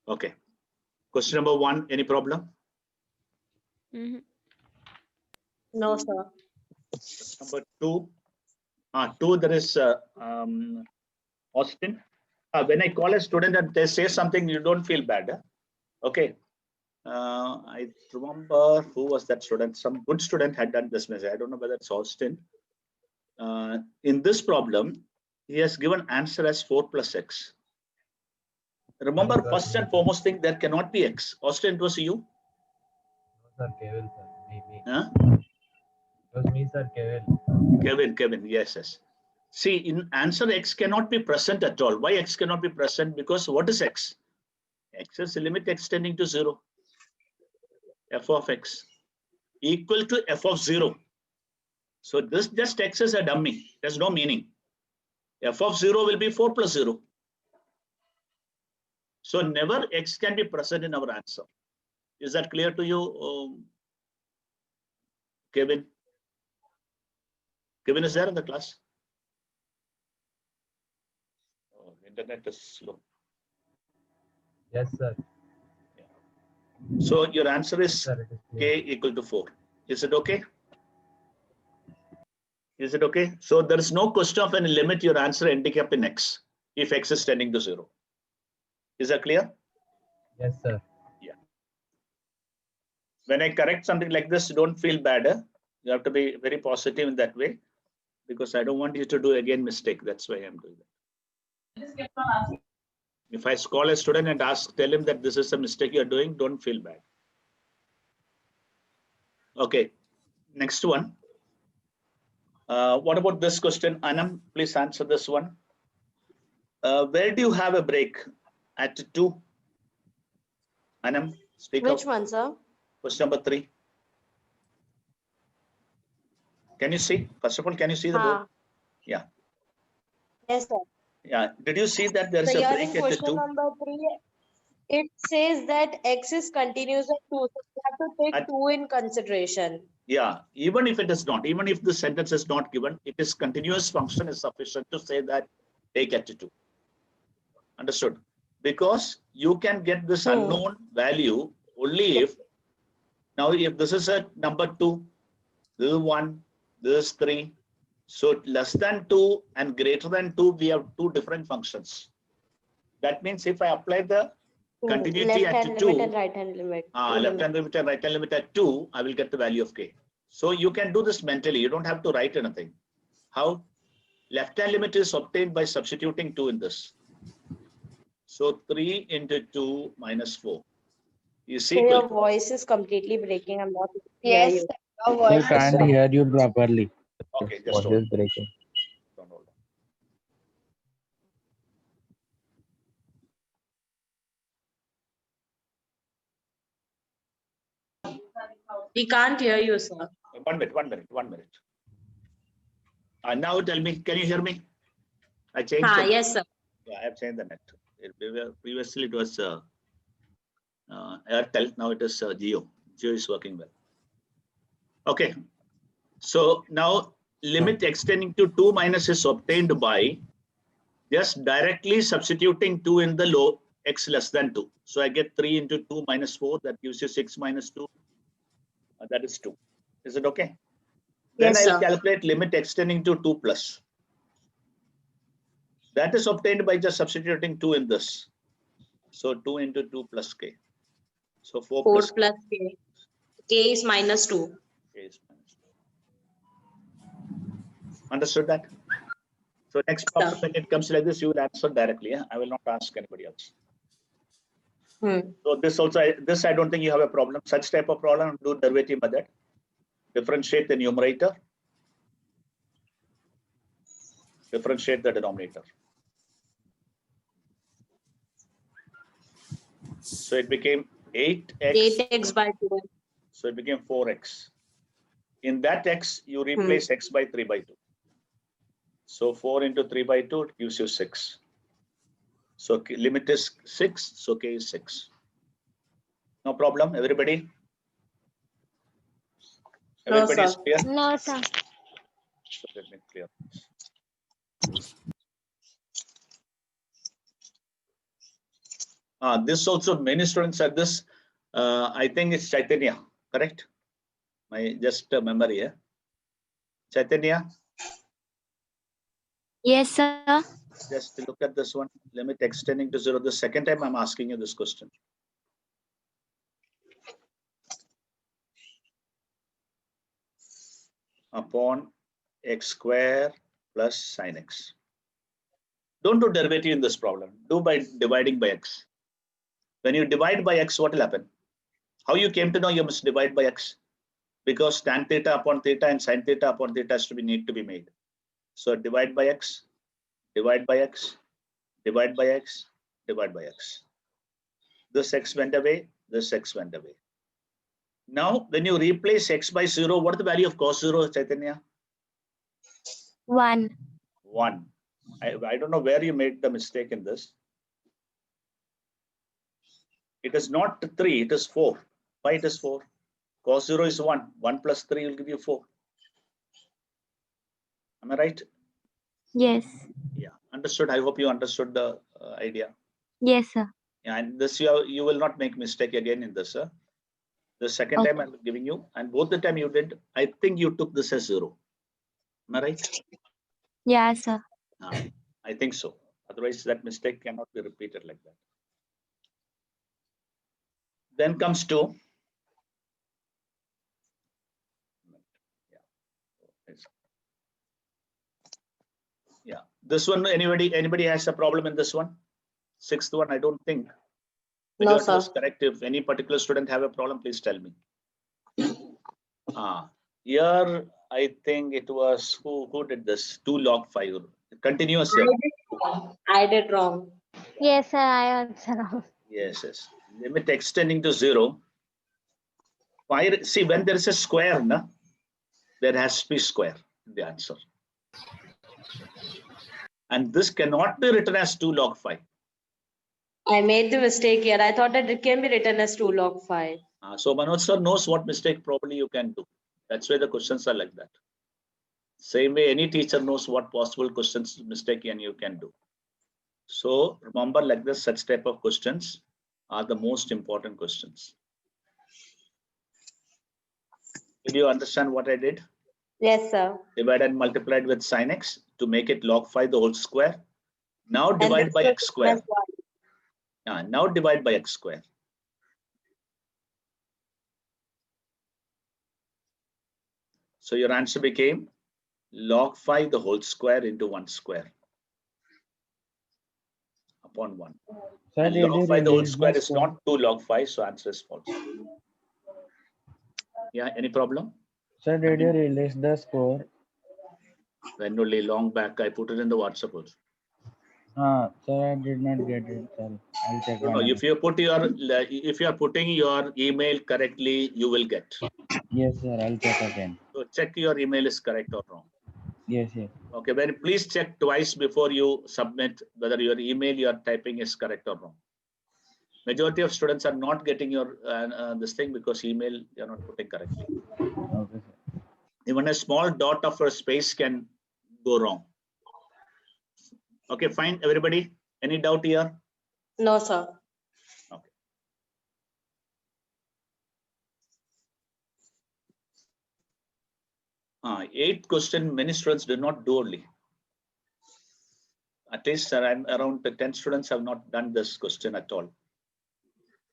Okay. Question number 1, any problem? No, sir. Number 2. 2, there is Austin. When I call a student and they say something, you don't feel bad. Okay. I remember who was that student. Some good student had done this message. I don't know whether it's Austin. In this problem, he has given answer as 4 plus x. Remember, first and foremost thing, there cannot be x. Austin, it was you? Sir, Kevin, sir. Me. Huh? It was me, sir, Kevin. Kevin, yes. See, in answer, x cannot be present at all. Why x cannot be present? Because what is x? X is a limit extending to 0. F of x equal to f of 0. So this just x is a dummy. There's no meaning. F of 0 will be 4 plus 0. So never x can be present in our answer. Is that clear to you, Kevin? Kevin is there in the class? Oh, internet is slow. Yes, sir. So your answer is Sir, it is clear. k equal to 4. Is it okay? Is it okay? So there is no question of any limit your answer ending up in x if x is tending to 0. Is that clear? Yes, sir. Yeah. When I correct something like this, don't feel bad. You have to be very positive in that way, because I don't want you to do again mistake. That's why I'm doing that. If I call a student and tell him that this is a mistake you're doing, don't feel bad. Okay, next one. What about this question? Anam, please answer this one. Where do you have a break? At 2? Anam, speak Which up. one, sir? Question number 3. Can you see? First of all, can you see the board? Yeah. Yes, sir. Yeah. Did you see that there is So a here break in at question 2? number 3, it says that x is continuous at 2. So we have to take At- 2 in consideration. Yeah. Even if it is not, even if the sentence is not given, it is continuous function is sufficient to say that take at 2. Understood? Because you can get this unknown value only if, now if this is a number 2, this is 1, this is 3. So less than 2 and greater than 2, we have 2 different functions. That means if I apply the continuity Left at hand 2, limit and right hand limit. left hand limit and right hand limit at 2, I will get the value of k. So you can do this mentally. You don't have to write anything. How? Left hand limit is obtained by substituting 2 in this. So 3 into 2 minus 4 is So equal your to. voice is completely breaking. I'm not able to hear Yes, you. your We voice can't is hear you properly. Okay, just Voice hold is breaking. on. Hold on. We can't hear you, sir. 1 minute. Now tell me, can you hear me? I changed the, Yes, sir. yeah, I have changed the net. Previously it was Airtel, now it is Jio. Jio is working well. Okay, so now limit extending to 2 minus is obtained by just directly substituting 2 in the low x less than 2. So I get 3 into 2 minus 4, that gives you 6 minus 2. That is 2. Is it okay? Then Yes, I'll sir. calculate limit extending to 2 plus. That is obtained by just substituting 2 in this. So 2 into 2 plus k. So 4 4 plus plus k. K is minus 2. k is minus 2. Understood that? So next problem, when it comes like this, you will answer directly. Yeah? I will not ask anybody else. So this also, this I don't think you have a problem. Such type of problem, do derivative method. Differentiate the numerator. Differentiate the denominator. So it became 8x. 8x by 2. So it became 4x. In that x, you replace x by 3 by 2. So 4 into 3 by 2 gives you 6. So limit is 6. So k is 6. No problem, everybody? Everybody is clear? no, sir. So let me clear this. This also many students said this. I think it's Chaitanya, correct? My just memory here. Chaitanya, Yes, sir. just look at this one. Limit extending to 0. The second time I'm asking you this question. Upon x square plus sin x. Don't do derivative in this problem. Do by dividing by x. When you divide by x, what will happen? How you came to know you must divide by x? Because tan theta upon theta and sin theta upon theta has to need to be made. So divide by x, divide by x, divide by x, divide by x. This x went away, this x went away. Now, when you replace x by 0, what is the value of cos 0, Chaitanya? 1. 1. I don't know where you made the mistake in this. It is not 3, it is 4. Why it is 4? Cos 0 is 1. 1 plus 3 will give you 4. Am I right? Yes. Yeah, understood. I hope you understood the idea. Yes, sir. Yeah, and this you will not make mistake again in this. The second time I'm giving you, and both the time you did, I think you took this as 0. Am I right? Yeah, sir. I think so. Otherwise, that mistake cannot be repeated like that. Then comes 2. Yeah, this one, anybody has a problem in this one? 6th one, I don't think. No, sir. Correct. If any particular student have a problem, please tell me. Here, I think it was, who did this? 2 log 5. Continuous here. I did wrong. Yes, sir. I answer wrong. Yes. Limit extending to 0. See, when there is a square, there has to be square in the answer. And this cannot be written as 2 log 5. I made the mistake here. I thought that it can be written as 2 log 5. So Manoj sir knows what mistake probably you can do. That's why the questions are like that. Same way, any teacher knows what possible questions mistake you can do. So remember, like this, such type of questions are the most important questions. Did you understand what I did? Yes, sir. Divided and multiplied with sin x to make it log 5 the whole square. Now divide by x square. Now divide by x square. So your answer became log 5 the whole square into 1 square upon 1. Sir, And log 5 the whole square is not 2 log 5, so answer is false. Yeah, any problem? Sir, did you release the score? When only long back, I put it in the WhatsApp also. Sir, I did not get it, sir. I'll check. No, if you are putting your email correctly, you will get. Yes, sir. I'll check again. So check your email is correct or wrong. Yes. Okay, then please check twice before you submit whether your email you are typing is correct or wrong. Majority of students are not getting your this thing because email you are not putting correctly. Okay, sir. Even a small dot of a space can go wrong. Okay, fine, everybody. Any doubt here? No, sir. Okay. Eighth question, many students did not do only. At least around 10 students have not done this question at all.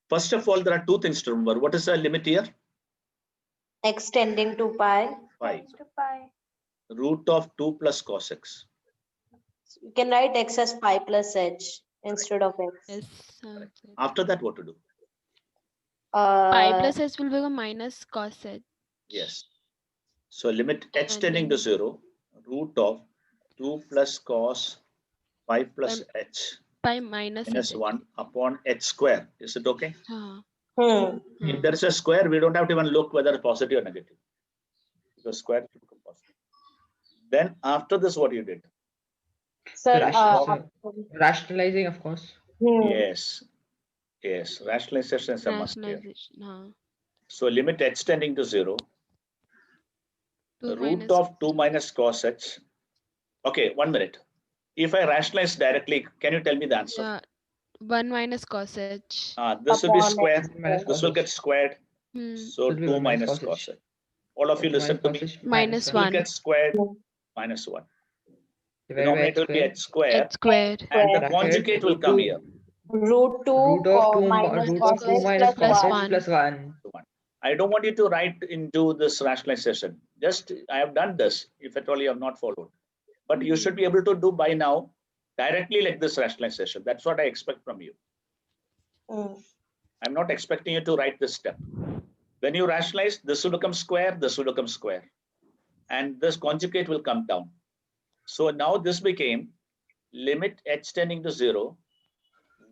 First of all, there are 2 things to remember. What is the limit here? Extending to pi. Pi. Root of 2 plus cos x. You can write x as pi plus h instead of x. Yes. After that, what to do? Pi plus h will become minus cos h. Yes. So limit h tending to 0, root of 2 plus cos pi plus h Pi minus 1 upon h square. Is it okay? If there is a square, we don't have to even look whether it's positive or negative. Because square will become positive. Then after this, what you did? Sir, Rationalizing, of course. Yes. Rationalization is a must here. So limit h tending to 0. The root of 2 minus cos h. Okay, 1 minute. If I rationalize directly, can you tell me the answer? 1 minus cos h. This will be Upon square. x Minus This will cos get h. squared. Hmm. So This will be 2 1 minus minus cos cos h. h. All of you So 2 listen minus to cos me. h Minus It will 1. get squared Hmm. minus 1. divided by h Denominator will be square. h square. H squared. And the Square. conjugate will Root come 2 here. Root 2 root of 2 minus root cos of 2 h minus plus cos h 1. plus 1. I don't want you to write into this rationalization. Just I have done this, if at all you have not followed. But you should be able to do by now directly like this rationalization. That's what I expect from you. Hmm. I'm not expecting you to write this step. When you rationalize, this will become square, this will become square. And this conjugate will come down. So now this became limit h tending to 0,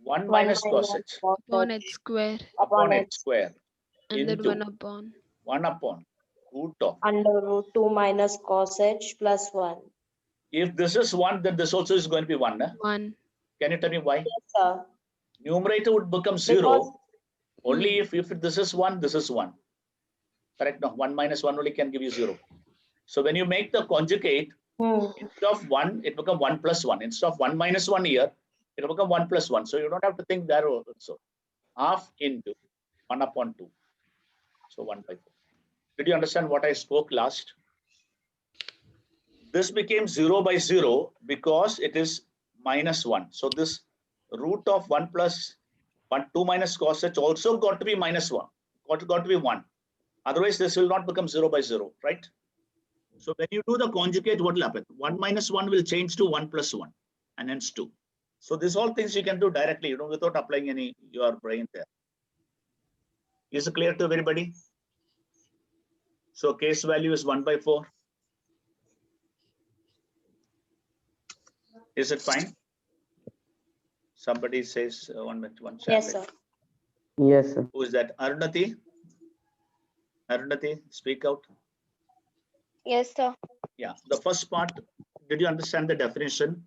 1 1 minus cos minus h cos Upon h h square. upon upon h h square And then into 1 upon. 1 upon root of. under root 2 minus cos h plus 1. If this is 1, then this also is going to be 1. 1. Can you tell me why? Yes, sir. Numerator would become Because 0 only Hmm. if this is 1, this is 1. Correct? No, 1 minus 1 only can give you 0. So when you make the conjugate, instead of 1, it becomes 1 plus 1. Instead of 1 minus 1 here, it will become 1 plus 1. So you don't have to think there also. Half into 1 upon 2. So 1 by 4. Did you understand what I spoke last? This became 0 by 0 because it is minus 1. So this root of 1 plus 1, 2 minus cos h also got to be minus 1. Got to be 1. Otherwise, this will not become 0 by 0, right? So when you do the conjugate, what will happen? 1 minus 1 will change to 1 plus 1 and hence 2. So these all things you can do directly, without applying any your brain there. Is it clear to everybody? So case value is 1 by 4. Is it fine? Somebody says one chat. yes, sir. Yes, sir. Who is that? Arunati? Arunati, speak out. Yes, sir. Yeah, the first part, did you understand the definition?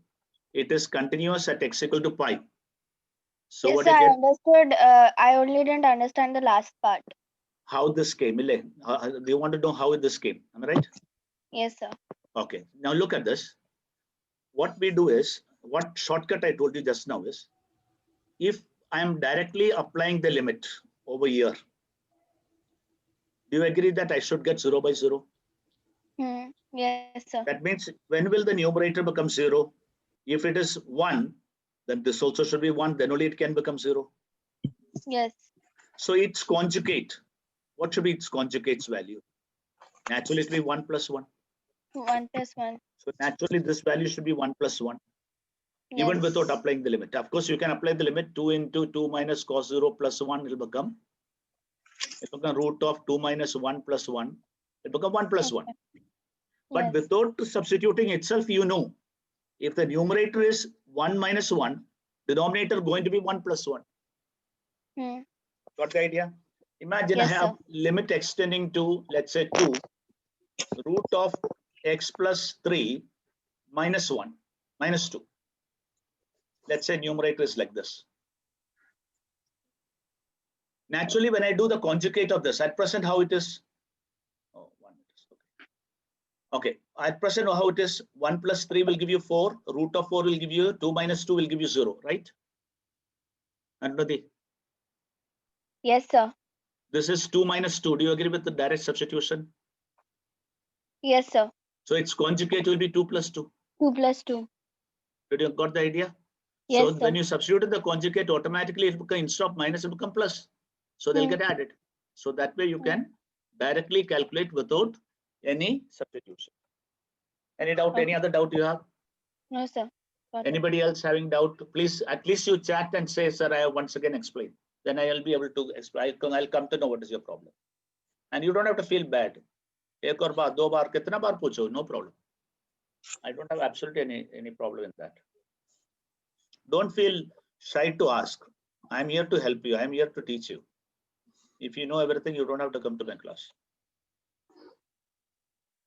It is continuous at x equal to pi. So Yes, what sir, you I get? understood. I only didn't understand the last part. How this came? Do you want to know how this came? Am I right? Yes, sir. Okay, now look at this. What we do is, what shortcut I told you just now is, if I am directly applying the limit over here, do you agree that I should get 0 by 0? Yes, sir. That means when will the numerator become 0? If it is 1, then this also should be 1, then only it can become 0. Yes. So its conjugate, what should be its conjugate's value? Naturally, it will be 1 plus 1. 1 plus 1. So naturally, this value should be 1 plus 1, even Yes. without applying the limit. Of course, you can apply the limit 2 into 2 minus cos 0 plus 1 will become root of 2 minus 1 plus 1. It will become 1 plus 1. But Yes. without substituting itself, if the numerator is 1 minus 1, denominator going to be 1 plus 1. Got the idea? Imagine Yes, I have sir. limit extending to, let's say 2, root of x plus 3 minus 1, minus 2. Let's say numerator is like this. Naturally, when I do the conjugate of this, at present how it is, okay, at present how it is, 1 plus 3 will give you 4, root of 4 will give you 2 minus 2 will give you 0, right? Anurati, Yes, sir. this is 2 minus 2. Do you agree with the direct substitution? Yes, sir. So its conjugate will be 2 plus 2. 2 plus 2. Did you got the idea? Yes, So sir. when you substitute the conjugate, automatically it becomes, instead of minus, it become plus. So they'll get added. So that way you can directly calculate without any substitution. Any doubt? Any other doubt you have? No, sir. Got it. Anybody else having doubt? Please, at least you chat and say, sir, I have once again explained. Then I'll be able to explain. I'll come to know what is your problem. And you don't have to feel bad. एक और बार, दो बार, कितना बार पूछो, no problem. I don't have absolutely any problem in that. Don't feel shy to ask. I'm here to help you. I'm here to teach you. If you know everything, you don't have to come to my class.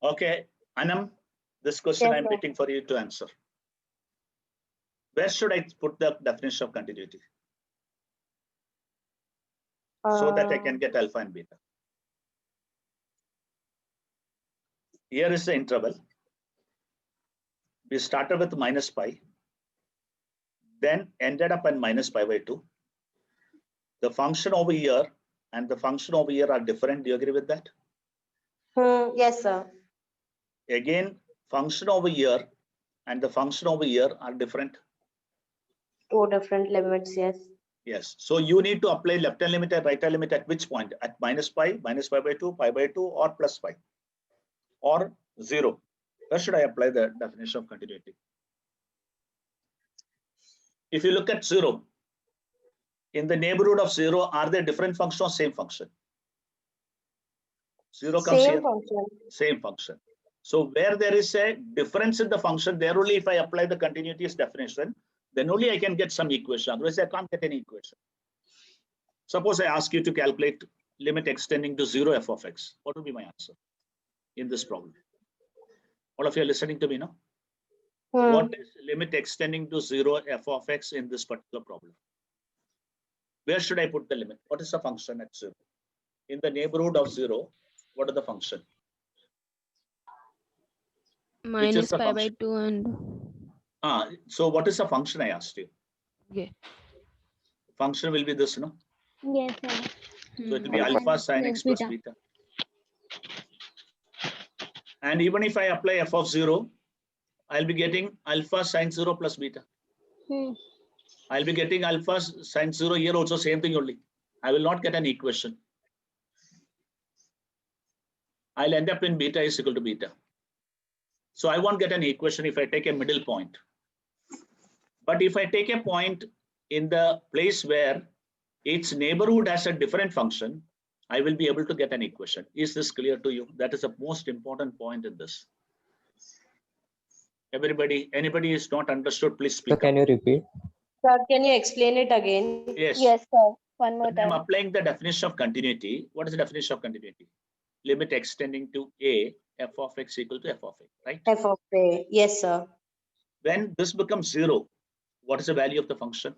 Okay, Anam, this question Yes, I'm sir. waiting for you to answer. Where should I put the definition of continuity so that I can get alpha and beta? Here is the interval. We started with minus pi. then ended up in minus pi by 2. The function over here and the function over here are different. Do you agree with that? Yes, sir. Again, function over here and the function over here are different. Two different limits, yes. Yes. So you need to apply left hand limit and right hand limit at which point? At minus pi by 2, pi by 2, or plus pi, or 0. Where should I apply the definition of continuity? If you look at 0, in the neighborhood of 0, are there different function or same function? 0 comes Same here, function. same function. So where there is a difference in the function, there only if I apply the continuity's definition, then only I can get some equation. Otherwise, I can't get any equation. Suppose I ask you to calculate limit extending to 0 f of x. What will be my answer in this problem? All of you are listening to me now? What is limit extending to 0 f of x in this particular problem? Where should I put the limit? What is the function at 0? In the neighborhood of 0, what is the function? Minus the pi by function? 2 and So what is the function I asked you? okay. Function will be this, no? Yes, sir. So it will be alpha sin x plus beta. And even if I apply f of 0, I'll be getting alpha sin 0 plus beta. I'll be getting alpha sin 0 here also, same thing only. I will not get an equation. I'll end up in beta is equal to beta. So I won't get an equation if I take a middle point. But if I take a point in the place where its neighborhood has a different function, I will be able to get an equation. Is this clear to you? That is the most important point in this. Everybody, anybody is not understood, please speak So can you repeat? Sir, can you explain it again? Yes. Yes, sir. One more I'm time. applying the definition of continuity. What is the definition of continuity? Limit extending to a, f of x equal to f of x, right? F of A. Yes, sir. When this becomes 0, what is the value of the function?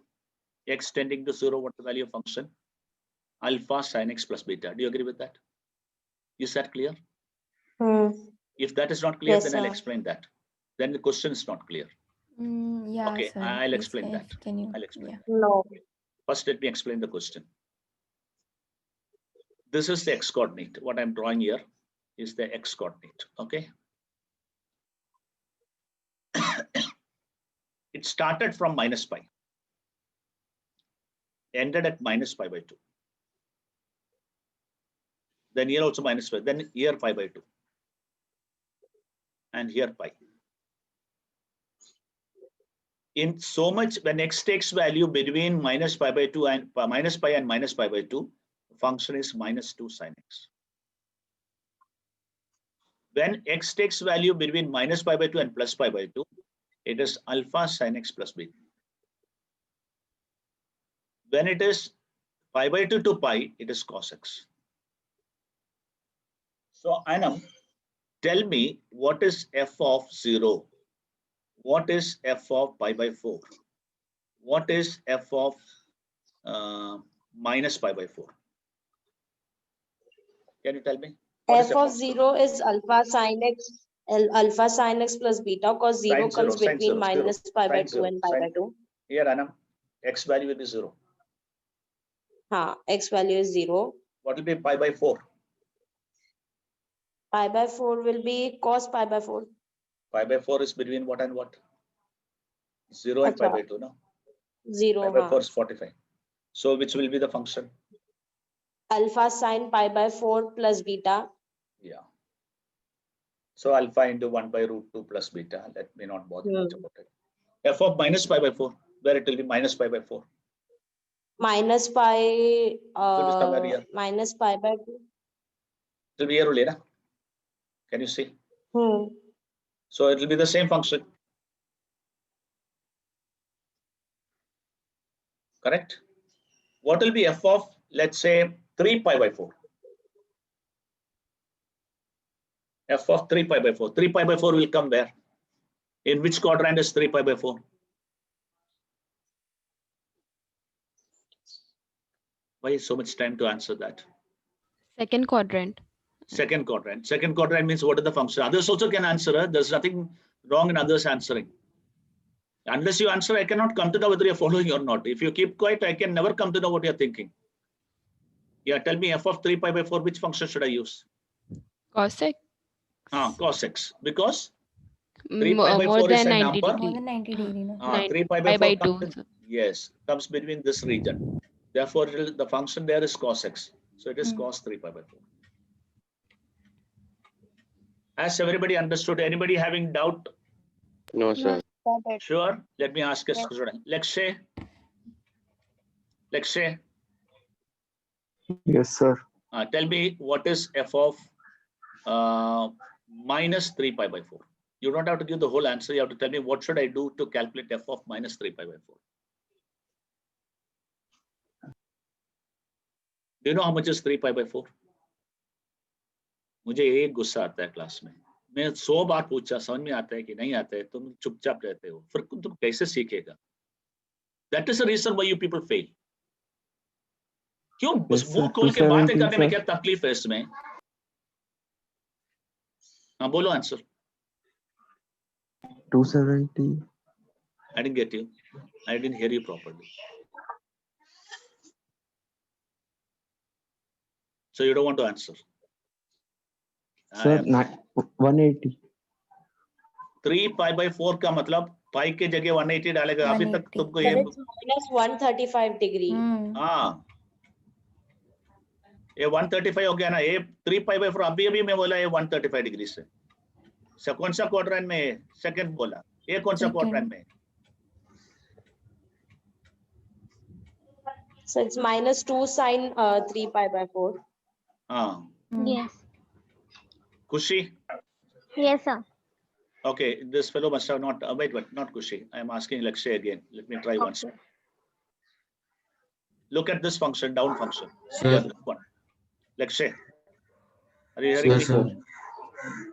Extending to 0, what is the value of function? Alpha sin x plus beta. Do you agree with that? Is that clear? If that is not clear, Yes, then I'll sir. explain that. Then the question is not clear. Yeah, Okay, sir. I'll Please, explain that. Can you? I'll explain. Yeah. No. First, let me explain the question. This is the x coordinate. What I'm drawing here is the x coordinate. Okay. It started from minus pi, ended at minus pi by 2. Then here also minus pi, then here pi by 2. And here pi. In so much, when x takes value between minus pi by 2 and minus pi and minus pi by 2, function is minus 2 sin x. When x takes value between minus pi by 2 and plus pi by 2, it is alpha sin x plus beta. When it is pi by 2 to pi, it is cos x. So Anam, tell me what is f of 0? What is f of pi by 4? What is f of minus pi by 4? Can you tell me? What is F of 0 is alpha sin x, alpha sin x plus beta, because 0 Sin comes 0, sin between 0, minus pi by sin 2 and pi sin- by 2. Here, Anam, x value will be 0. X value is 0. What will be pi by 4? Pi by 4 will be cos pi by 4. Pi by 4 is between what and what? 0 and pi Acha. by 2, no? 0. Pi by 4 is 45. So which will be the function? Alpha sin pi by 4 plus beta. Yeah. So alpha into 1 by root 2 plus beta. Let me not bother much about it. F of minus pi by 4, where it will be minus pi by 4. Minus pi, somewhere here. minus pi by 2. It will be here only, na? Can you see? Hmm. So it will be the same function. Correct? What will be f of, let's say, 3 pi by 4? F of 3 pi by 4. 3 pi by 4 will come where? In which quadrant is 3 pi by 4? Why is so much time to answer that? Second quadrant. Second quadrant. Second quadrant means what is the function? Others also can answer. There's nothing wrong in others answering. Unless you answer, I cannot come to know whether you're following or not. If you keep quiet, I can never come to know what you're thinking. Yeah, tell me f of 3 pi by 4, which function should I use? Cos x. Cos x. Because 3 pi by More 4 is than a 90 number. degree. More than 90 degree, no? 3 pi by 4 comes in, yes, comes between this region. Therefore, the function there is cos x. So it is cos 3 pi by 4. Has everybody understood? Anybody having doubt? No, sir. Got it. Sure. Let me ask a Yes. student. Lekshay, Yes, sir. tell me what is f of minus 3 pi by 4. You don't have to give the whole answer. You have to tell me what should I do to calculate f of minus 3 pi by 4. Do you know how much is 3 pi by 4? मुझे एक गुस्सा आता है class में. मैं 100 बार पूछा, समझ में आता है कि नहीं आता है, तुम चुपचाप रहते हो. फिर तुम कैसे सीखेगा? That is the reason why you people fail. क्यों Yes, sir. मुंह खोल के बातें 217, करने में sir. क्या तकलीफ है इसमें? हाँ बोलो answer. 270. I didn't get you. I didn't hear you properly. So you don't want to answer. Sir, 180. 3 pi by 4 का मतलब pi के जगह 180 डालेगा. अभी तक 180. तुमको ये That is minus 135 degree. हाँ ये 135 हो गया ना. ये 3 pi by 4 अभी मैं बोला ये 135 डिग्री से. कौन सा क्वाड्रेंट में है? सेकंड बोला. ये कौन सा Second. क्वाड्रेंट में है? So it's minus 2 sine 3 pi by 4. हाँ Yes. खुशी. Yes, sir. Okay, this fellow must have not. Wait, not Kushi. I am asking Lakshay again. Let me try once more. Look at this function, down function. See Sir. this one. Lakshay, are you hearing me? Yes, sir.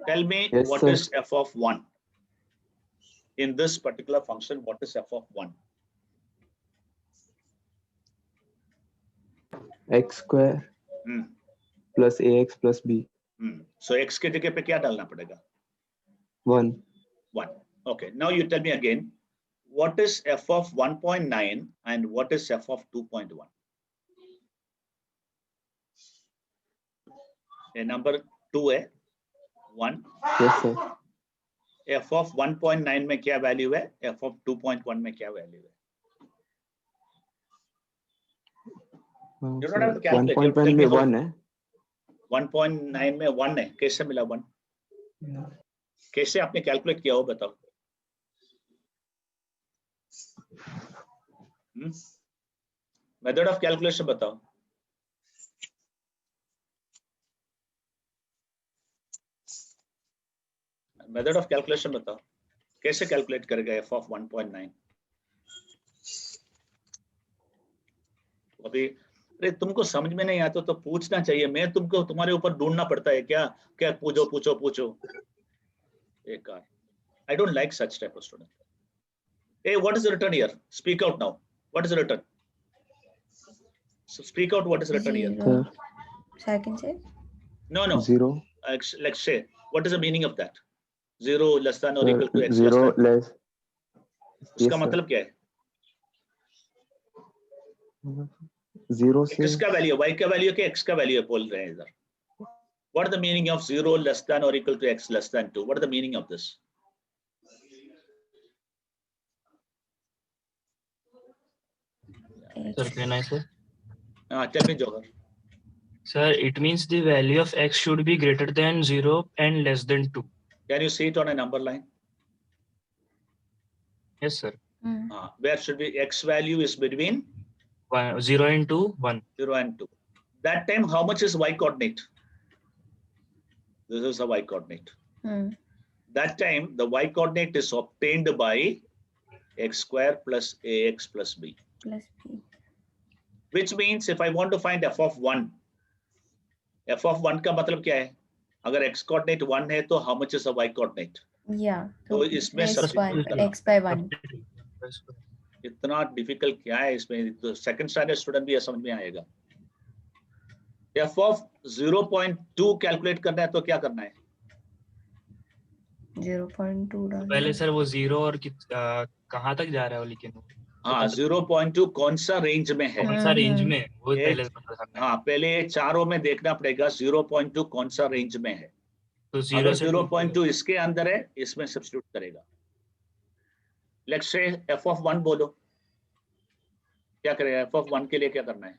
Tell me Yes, what sir. is f of 1? In this particular function, what is f of 1? X square Hmm. plus AX plus B. So x के जगह पे क्या डालना पड़ेगा? 1. 1. Okay. Now you tell me again. What is f of 1.9 and what is f of 2.1? A number 2 है 1. Yes, sir. f of 1.9 में क्या value है? f of 2.1 में क्या वैल्यू है? You don't have to calculate. You have to 1.1 tell me में how- 1 है. 1.9 में 1 है. कैसे मिला 1? कैसे आपने कैलकुलेट किया हो बताओ? मेथड ऑफ कैलकुलेशन बताओ. मेथड ऑफ कैलकुलेशन बताओ. कैसे कैलकुलेट करेगा f of 1.9? अभी अरे तुमको समझ में नहीं आता तो पूछना चाहिए. मैं तुमको तुम्हारे ऊपर ढूंढना पड़ता है क्या? क्या पूछो. एक car. I don't like such type of student. Hey, what is written here? Speak out now. What is written? So speak out what is written here. Zero. Sir, So I can say No. 0. Let's say, what is the meaning of that? 0 less than or Sir, equal to x 0 less than. less. उसका Yes, मतलब क्या है? 0 से किसका value? y का value के x का value बोल रहे हैं इधर. What is the meaning of 0 less than or equal to x less than 2? What is the meaning of this? Sir, can I say? Tell me, Johar. Sir, it means the value of x should be greater than 0 and less than 2. Can you see it on a number line? Yes, sir. Where should be x value is between 0 and 2, 1. 0 and 2. That time, how much is y coordinate? This is the y coordinate. That time, the y coordinate is obtained by x square plus ax plus b. plus B. Which means if I want to find f of 1, f of 1 का मतलब क्या है? अगर x coordinate 1 है तो how much is the y coordinate? Yeah. तो इसमें X substitute by X by 1. इतना डिफिकल्ट क्या है इसमें? तो सेकंड स्टैंडर्ड स्टूडेंट भी ये समझ में आएगा. f of 0.2 कैलकुलेट करना है तो क्या करना है? 0.2 डालना पहले है। सर वो 0 और कहाँ तक जा रहा है वो, लेकिन हाँ 0.2 कौन सा रेंज में है? कौन सा रेंज में है, वो ये- पहले पता करना है। हाँ पहले ये चारों में देखना पड़ेगा 0.2 कौन सा रेंज में है। तो 0 अगर से 0.2 इसके अंदर है, इसमें सब्स्टिट्यूट करेगा। लेट्स से f(1) बोलो, क्या करेगा? f(1) के लिए क्या करना है?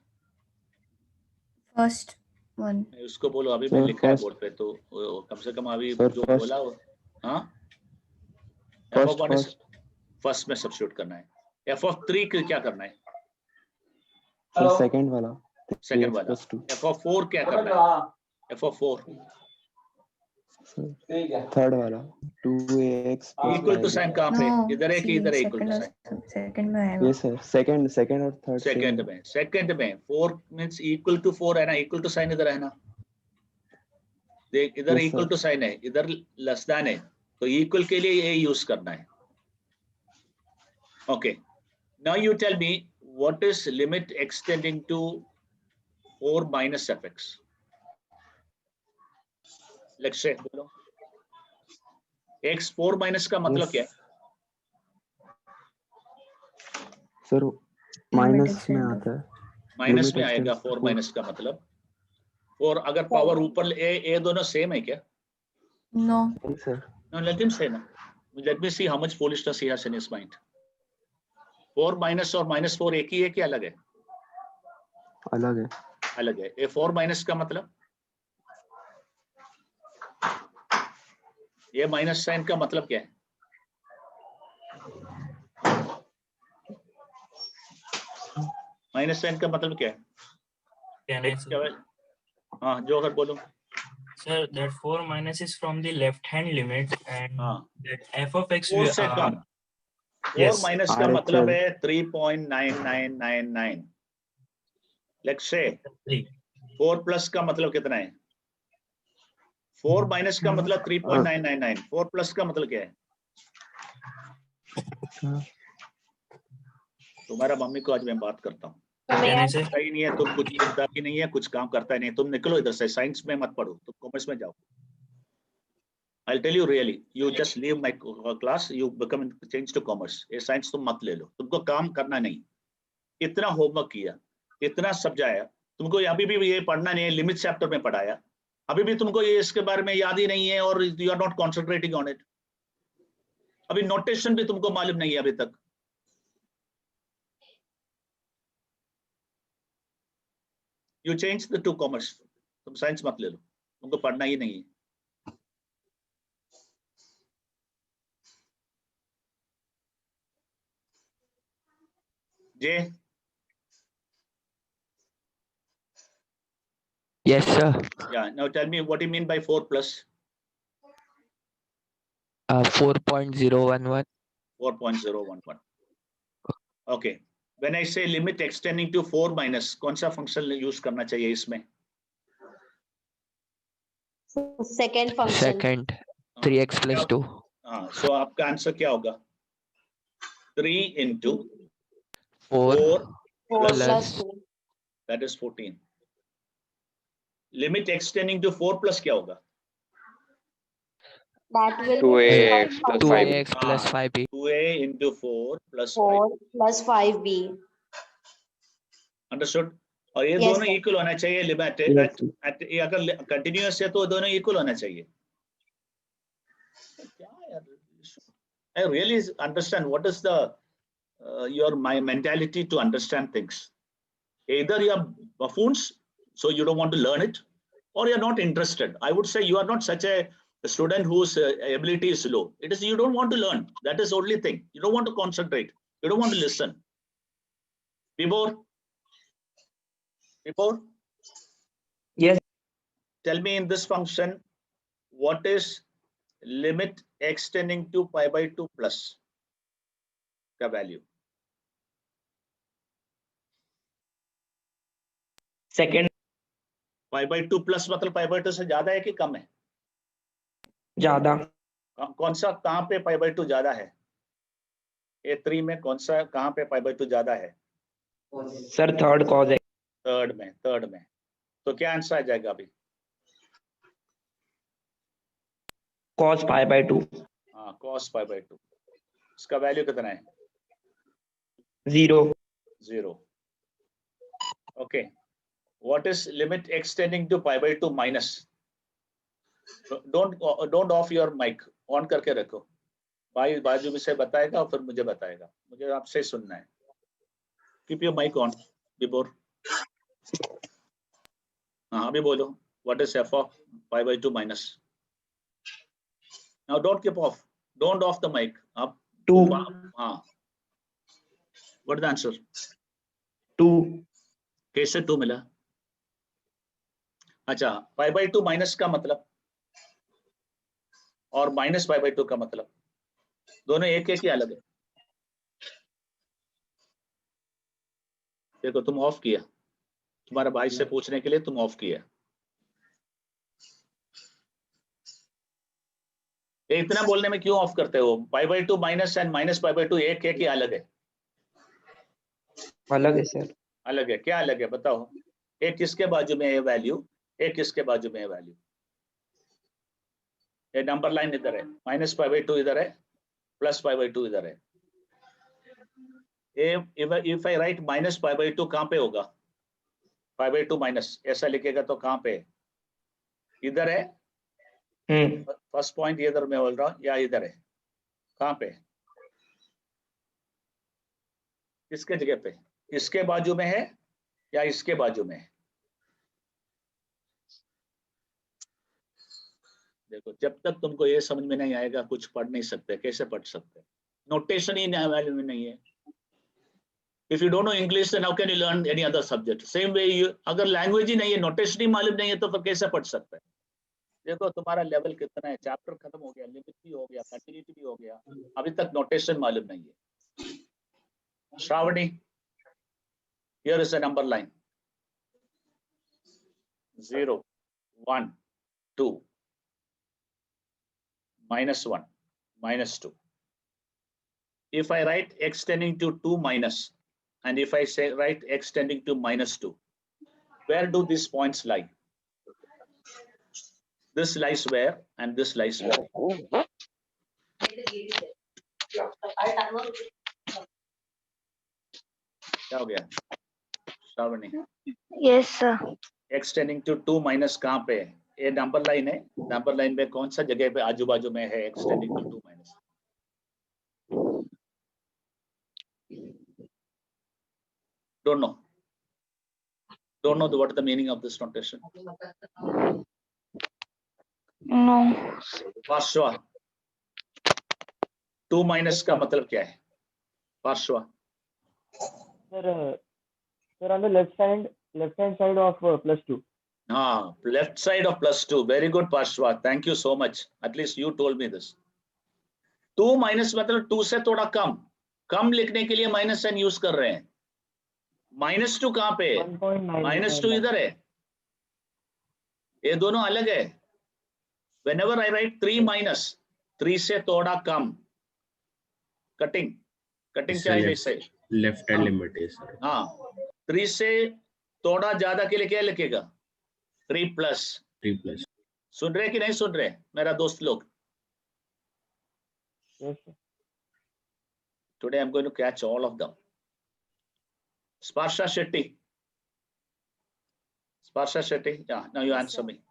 First one. उसको बोलो, अभी Sir, मैं लिखा है first- बोर्ड पे, तो कम से कम अभी Sir, जो first- बोला वो, हाँ First, f(1) फर्स्ट में सब्स्टिट्यूट करना है। f(3) के क्या करना है? Sir, second वाला. सेकंड 3x वाला। plus 2. f(4) क्या करना है? f(4) Sir, third वाला. 2ax plus equal to 5. Sign कहाँ पे? नो इधर है कि इधर है इक्वल टू साइन? सेकंड में आएगा। Yes sir. Second और third सेकंड same. में, सेकंड में 4 मींस इक्वल टू 4 है ना, इक्वल टू साइन इधर है ना, देख इधर Yes, equal sir. To sign है, इधर लेस देन है, तो इक्वल के लिए ये यूज करना है। Okay, now you tell me what is limit extending to 4 minus fx? Let's say बोलो x 4 माइनस का मतलब Yes. क्या है? Sir, Limit minus extend में to- आता है. माइनस Limit में आएगा extends to 4 4. माइनस का मतलब 4, अगर पावर ऊपर ए दोनों सेम है क्या? No. Yes, sir. No, let him say now. Let me see how much foolishness he has in his mind. 4 minus और -4 एक ही है कि अलग है? अलग है. अलग है। ये 4 माइनस का मतलब, ये माइनस साइन का मतलब क्या है? माइनस साइन का मतलब क्या है? कहना है क्या सर? है? हाँ जो अगर बोलो, Sir, that 4 minus is from the left hand limit and हाँ that f of x 4 से कम। 4 yes, माइनस का RHL. मतलब है 3.9999। Let's say 3. 4 प्लस का मतलब कितना है? 4 माइनस का मतलब 3.999, 4 प्लस का मतलब क्या है? तुम्हारा मम्मी को आज मैं बात करता हूँ, कहना है सर? सही नहीं है, तुम कुछ लिखता ही नहीं है, कुछ काम करता ही नहीं, तुम निकलो इधर से, साइंस में मत पढ़ो, तुम कॉमर्स में जाओ। I'll tell you really, you just leave my class, you become change to commerce। ये साइंस तुम मत ले लो, तुमको काम करना नहीं। इतना होमवर्क किया, इतना समझाया, तुमको अभी भी ये पढ़ना नहीं है, लिमिट चैप्टर में पढ़ाया, अभी भी तुमको ये इसके बारे में याद ही नहीं है और you are not concentrating on it. अभी नोटेशन भी तुमको मालूम नहीं है अभी तक। You change the to commerce, तुम साइंस मत ले लो, तुमको पढ़ना ही नहीं है। जे Yes, sir. yeah, now tell me what you mean by 4 plus 4.011. 4.011। okay, when I say limit extending to 4 minus, कौन सा फंक्शन यूज करना चाहिए इसमें? Second function. Second, 3x plus 2. हाँ, so आपका आंसर क्या होगा? 3 into 4 4 4 plus plus 2 that is 14। Limit extending to 4 plus क्या होगा? that will 2ax plus 5b। 2ax plus हाँ, 5b. 2a into 4 plus 5। 4 plus 5b। Understood? और ये Yes, दोनों sir. इक्वल होना चाहिए लिमिट Yes, sir. ये अगर कंटिन्यूअस है तो दोनों इक्वल होना चाहिए। क्या यार, I really understand what is the your my mentality to understand things. Either you are buffoons, so you don't want to learn it, or you are not interested. I would say you are not such a student whose ability is low. It is you don't want to learn. That is the only thing. You don't want to concentrate. You don't want to listen. Before, Yes. tell me in this function, what is limit extending to pi by 2 plus का value? Second, pi by 2 plus मतलब pi by 2 से ज्यादा है कि कम है? ज्यादा. कौन सा कहाँ पे pi by 2 ज्यादा है? A3 में कौन सा कहाँ पे pi by 2 ज्यादा है? Sir, third cos x. Third में। तो क्या आंसर आ जाएगा अभी? Cos pi by 2. हाँ, cos pi by 2। इसका वैल्यू कितना है? 0. 0. Okay. What is limit x tending to pi by 2 minus? Don't off your mic. On करके रखो. भाई बाजू में से बताएगा और फिर मुझे बताएगा. मुझे आपसे सुनना है. Keep your mic on before. हाँ अभी बोलो. What is f of pi by 2 minus? Now don't keep off. Don't off the mic. Up 2. हाँ. What is the answer? 2. कैसे 2 मिला? अच्छा pi by 2 माइनस का मतलब और माइनस pi by 2 का मतलब दोनों एक ही अलग है. देखो तुम ऑफ किया. तुम्हारे भाई से पूछने के लिए तुम ऑफ किया. इतना बोलने में क्यों ऑफ करते हो? pi by 2 minus and minus pi by 2 एक ही अलग है. अलग है सर. अलग है. क्या अलग है बताओ? एक किसके बाजू में है वैल्यू, एक किसके बाजू में है वैल्यू. ये नंबर लाइन इधर है, माइनस pi by 2 इधर है, प्लस pi by 2 इधर है. If I right minus pi by 2 कहाँ पे होगा? pi by 2 माइनस ऐसा लिखेगा तो कहाँ पे? इधर है. फर्स्ट पॉइंट ये इधर मैं बोल रहा हूँ या इधर है? कहाँ पे? किसके जगह पे? इसके बाजू में है या इसके बाजू में है? देखो जब तक तुमको ये समझ में नहीं आएगा कुछ पढ़ नहीं सकते. कैसे पढ़ सकते? नोटेशन ही वैल्यू में नहीं है. If you don't know English then how can you learn any other subject? Same way अगर लैंग्वेज ही नहीं है, नोटेशन ही मालूम नहीं है तो फिर कैसे पढ़ सकते हैं? देखो तुम्हारा लेवल कितना है. चैप्टर खत्म हो गया, लिमिट भी हो गया, कंटिन्यूटी भी हो गया, अभी तक नोटेशन मालूम नहीं है. Shravani, here is a number line. 0, 1, 2, minus 1, minus 2. If I write x tending to 2 minus, and if I say write x tending to minus 2, where do these points lie? This lies where and this lies where? क्या हो गया Shravani? Yes, sir. x tending to 2 minus कहाँ पे है? ये number line है. Number line में कौन सा जगह पे आजू बाजू में है x tending to 2 minus? Don't know. Don't know what is the meaning of this notation? No. पार्श्वा. 2 minus का मतलब क्या है? पार्श्वा. Sir, on the left hand side of plus 2. Left side of plus 2. Very good, Parshva. Thank you so much. At least you told me this. 2 minus मतलब 2 से थोड़ा कम. कम लिखने के लिए माइनस साइन यूज कर रहे हैं. माइनस 2 कहाँ पे है? माइनस 2 इधर है. ये दोनों अलग है. Whenever I write 3 minus, 3 से थोड़ा कम. Cutting क्या है इसे? लेफ्ट हैंड लिमिट है सर. हाँ 3 से थोड़ा ज्यादा के लिए क्या लिखेगा? 3 प्लस. सुन रहे कि नहीं सुन रहे मेरा दोस्त लोग? Today I'm going to catch all of them. Sparsha Shetty. Yeah, now you answer me.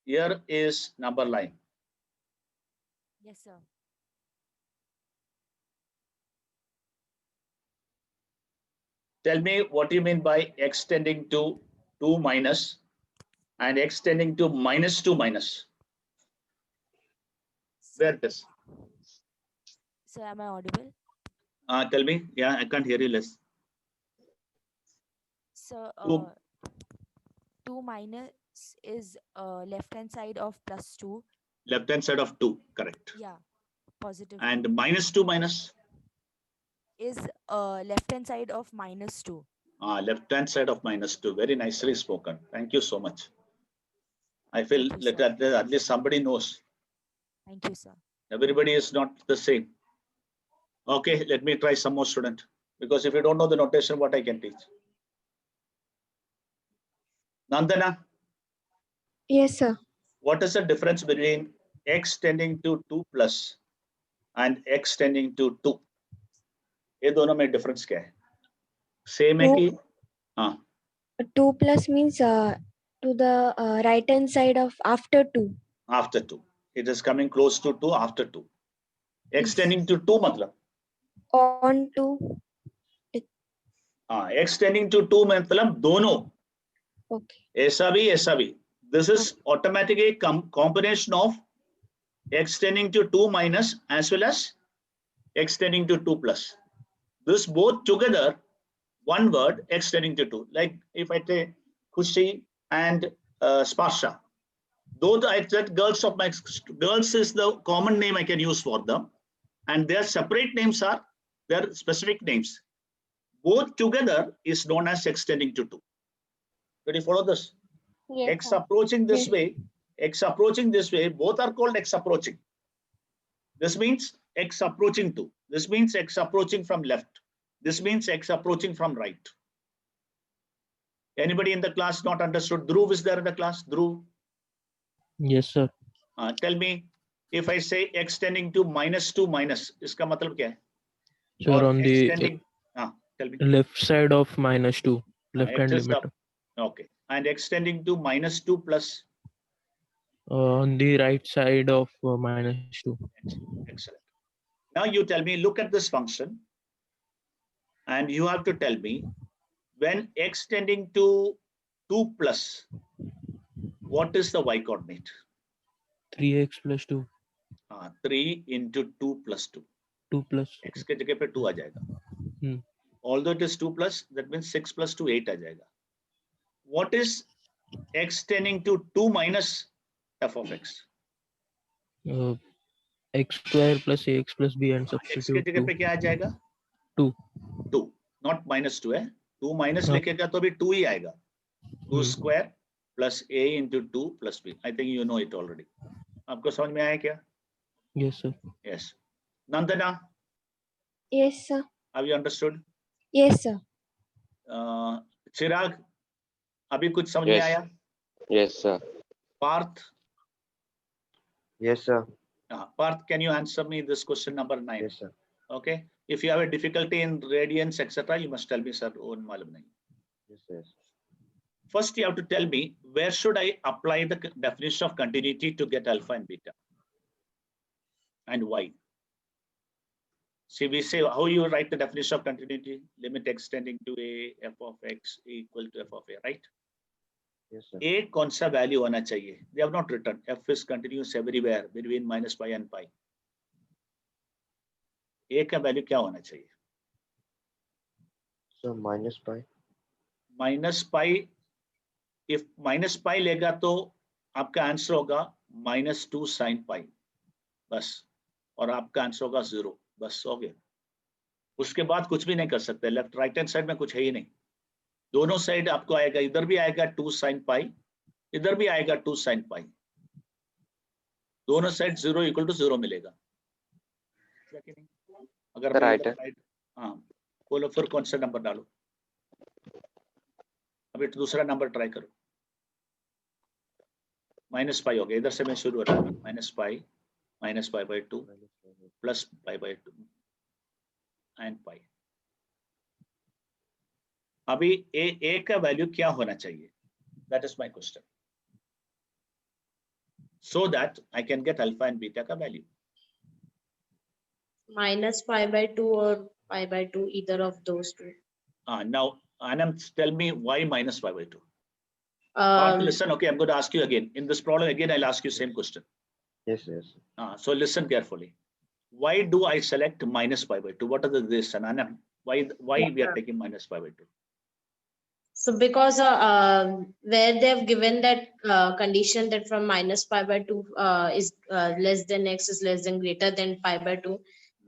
Here is number line. Yes, sir. Tell me what you mean by x tending to 2 minus and x tending to minus 2 minus. Where it is? Sir, am I audible? Tell me. Yeah, I can't hear you less. So, 2 minus is left hand side of plus 2. Left hand side of 2, correct. Yeah, positive. And minus 2 minus? Is left hand side of minus 2. Left hand side of minus 2. Very nicely spoken. Thank you so much. I feel that at least somebody knows. Thank you, sir. Everybody is not the same. Okay, let me try some more student. Because if you don't know the notation, what I can teach? Nandana? Yes, sir. What is the difference between x tending to 2 plus and x tending to 2? ये दोनों में difference क्या है? Same है कि? हाँ, 2 plus means to the right hand side of after 2. after 2. It is coming close to 2 after 2. Extending to 2 मतलब? On to. हाँ, extending to 2 मतलब दोनों. Okay. ऐसा भी. This is automatically combination of extending to 2 minus as well as extending to 2 plus. This both together, one word extending to 2. Like if I take Khushi and Sparsha, though I said girls of my girls is the common name I can use for them, and their separate names are their specific names. Both together is known as extending to 2. Did you follow this? Yes, X sir. approaching this Yes. way, X approaching this way, both are called X approaching. This means X approaching 2. This means X approaching from left. This means X approaching from right. Anybody in the class not understood? Dhruv is there in the class? Dhruv, Yes, sir. tell me, if I say X tending to -2 minus, इसका मतलब क्या है? Sir, Or on X the tending, tell me. left side of -2, left hand X is limit. up. Okay. And extending to -2 plus. On the right side of -2. Excellent. Now you tell me, look at this function. And you have to tell me, when X tending to 2 plus, what is the Y coordinate? 3x plus 2. 3 into 2 plus 2. 2 plus. X के जगह पे 2 आ जाएगा. Although it is 2 plus, that means 6 plus 2, 8 आ जाएगा. What is X tending to 2 minus f of x? X square plus ax plus b and X के substitute जगह पे क्या आ जाएगा? 2. 2, not -2 है. 2 minus हाँ. लिखेगा तो भी 2 ही आएगा. 2 हम्म. square plus a into 2 plus b. I think you know it already. आपको समझ में आया क्या? Yes, sir. Yes. Nandana, Yes, sir. have you understood? Yes, sir. Chirag, अभी कुछ समझ में आया? Yes, sir. Parth, Yes, sir. Parth, can you answer me this question number 9? Yes, sir. Okay. If you have a difficulty in radians, etc., you must tell me, sir. मालूम नहीं. Yes, yes. First, you have to tell me, where should I apply the definition of continuity to get alpha and beta? And why? See, we say, how you write the definition of continuity? Limit extending to a f of x equal to f of a, right? Yes, sir. A कौन सा value होना चाहिए? They have not written. F is continuous everywhere between -pi and pi. A का value क्या होना चाहिए? So minus pi. -pi, if -pi लेगा तो आपका आंसर होगा -2 sin pi, बस. और आपका आंसर होगा 0, बस हो गया. उसके बाद कुछ भी नहीं कर सकते. लेफ्ट राइट हैंड साइड में कुछ है ही नहीं. दोनों साइड आपको आएगा, इधर भी आएगा 2 sin pi, इधर भी आएगा 2 sin pi. दोनों साइड 0 इक्वल टू 0 मिलेगा. अगर राइट है. हाँ, बोलो फिर कौन सा नंबर डालो. अभी दूसरा नंबर ट्राई करो. -pi हो गया. इधर से मैं शुरू हो रहा हूँ. -pi/2 plus pi/2 and pi. अभी a का वैल्यू क्या होना चाहिए? That is my question. So that I can get alpha and beta का value. -pi/2 or pi/2, either of those two. Now, Anam, tell me why -pi/2. Um, Listen, okay, I'm going to ask you again. In this problem, again, I'll ask you same question. Yes, yes. So listen carefully. Why do I select -pi/2? What are the reason, Anam? Why we are taking -pi/2? So because where they have given that condition that from -pi/2 is less than x is less than greater than pi/2,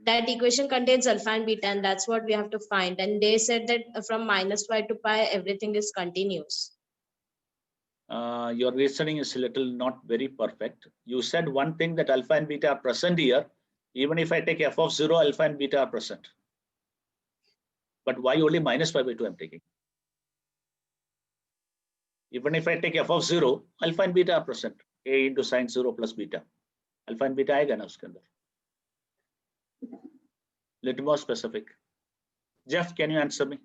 that equation contains alpha and beta, and that's what we have to find. And they said that from -pi to pi, everything is continuous. Your reasoning is a little not very perfect. You said one thing, that alpha and beta are present here. Even if I take f of 0, alpha and beta are present. But why only -pi/2 I'm taking? Even if I take f of 0, alpha and beta are present. A into sine 0 plus beta. Alpha and beta आएगा ना उसके अंदर. Little more specific. Jeff, can you answer me?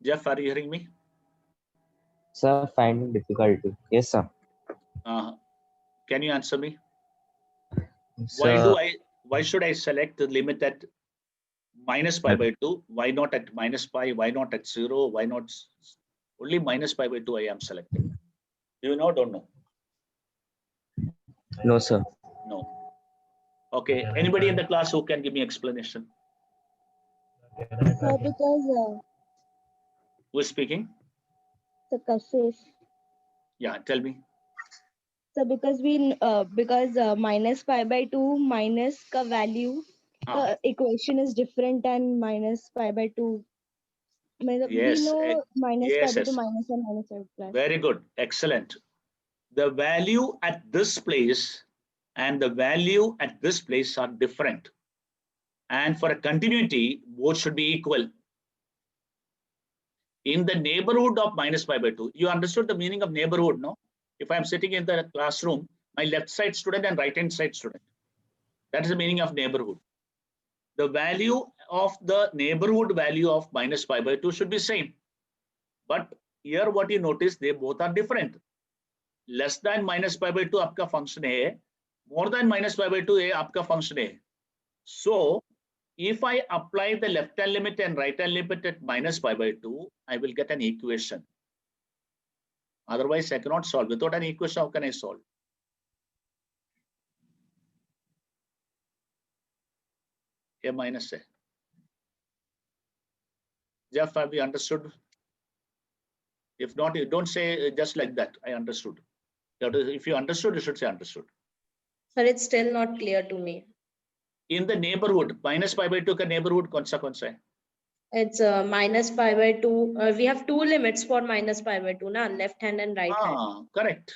Jeff, are you hearing me? Sir, finding difficulty. Yes, sir. Can you answer me? Sir, Why should I select the limit at minus pi by 2? Why not at minus pi? Why not at 0? Why not only minus pi by 2 I am selecting? Do you know or don't know? no, sir. No. Okay. Anybody in the class who can give me explanation? Sir, because Who is speaking? the Kashish. Yeah, tell me. So because minus pi by 2 minus ka value equation is different and minus pi by 2. We Yes. know minus pi Yes, by 2 yes. minus and minus pi plus. Very good. Excellent. The value at this place and the value at this place are different. And for a continuity, both should be equal. In the neighborhood of minus pi by 2, you understood the meaning of neighborhood, no? If I'm sitting in the classroom, my left side student and right hand side student. That is the meaning of neighborhood. The value of the neighborhood value of minus pi by 2 should be same. But here what you notice, they both are different. Less than minus pi by 2 आपका function है, more than minus pi by 2 है आपका function है. So if I apply the left hand limit and right hand limit at minus pi by 2, I will get an equation. Otherwise, I cannot solve. Without an equation, how can I solve? A minus A. Jeff, have you understood? If not, you don't say just like that. I understood. If you understood, you should say understood. Sir, it's still not clear to me. In the neighborhood, minus pi by 2 का neighborhood कौन सा है? It's minus pi by 2. We have two limits for minus pi by 2, na? Left hand and right hand. Correct.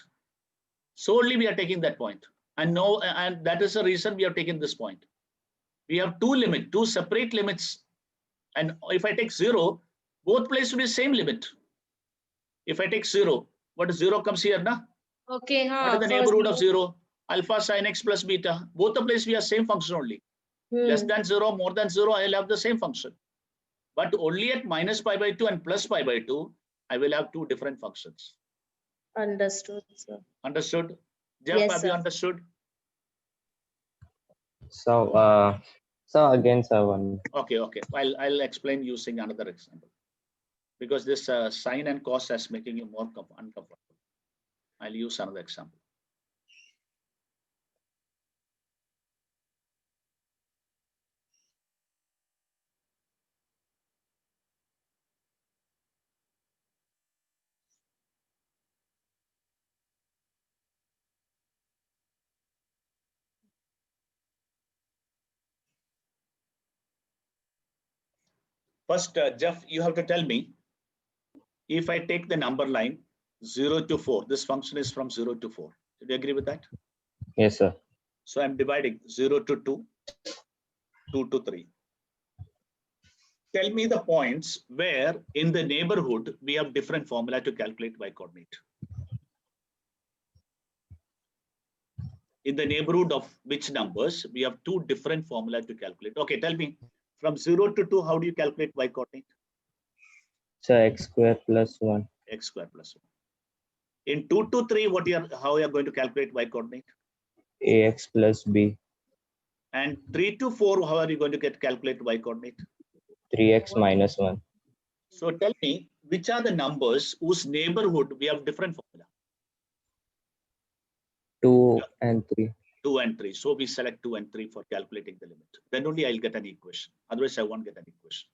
Solely we are taking that point. And that is the reason we have taken this point. We have two separate limits. And if I take 0, both places will be same limit. If I take 0, what 0 comes here, na? Okay, What is the neighborhood of 0? Alpha sin x plus beta. Both the places we have same function only. Less than 0, more than 0, I will have the same function. But only at minus pi by 2 and plus pi by 2, I will have two different functions. Understood, sir. Understood? Jeff, Yes, have you sir. understood? So, again, sir, one. Okay. I'll explain using another example. Because this sine and cos is making you more uncomfortable. I'll use another example. First, Jeff, you have to tell me, if I take the number line 0 to 4, this function is from 0 to 4. Do you agree with that? Yes, sir. So I'm dividing 0 to 2, 2 to 3. Tell me the points where in the neighborhood we have different formula to calculate y coordinate. In the neighborhood of which numbers we have two different formula to calculate. Okay, tell me, from 0 to 2, how do you calculate y coordinate? So x square plus 1. X square plus 1. In 2 to 3, how you are going to calculate y coordinate? Ax plus b. And 3 to 4, how are you going to calculate y coordinate? 3x minus 1. So tell me, which are the numbers whose neighborhood we have different formula? 2 and 3. 2 and 3. So we select 2 and 3 for calculating the limit. Then only I'll get an equation. Otherwise, I won't get an equation.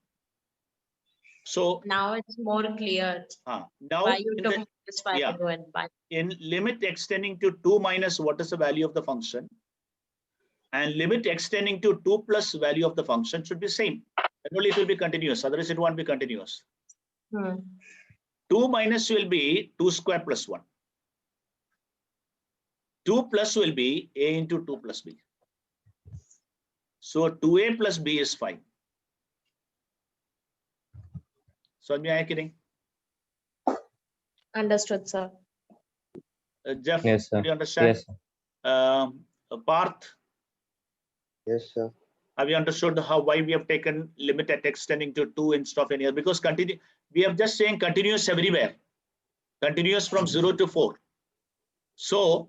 So now it's more clear. Now Why you took minus pi by 2 and pi. In limit extending to 2 minus what is the value of the function, and limit extending to 2 plus value of the function should be same. Then only it will be continuous. Otherwise, it won't be continuous. 2 minus will be 2 square plus 1. 2 plus will be a into 2 plus b. So 2a plus b is 5. So am I kidding? Understood, sir. Jeff, Yes, sir. do you understand? Yes, sir. Parth, Yes, sir. Have you understood why we have taken limit at x tending to 2 instead of any other? Because we are just saying continuous everywhere, continuous from 0 to 4. So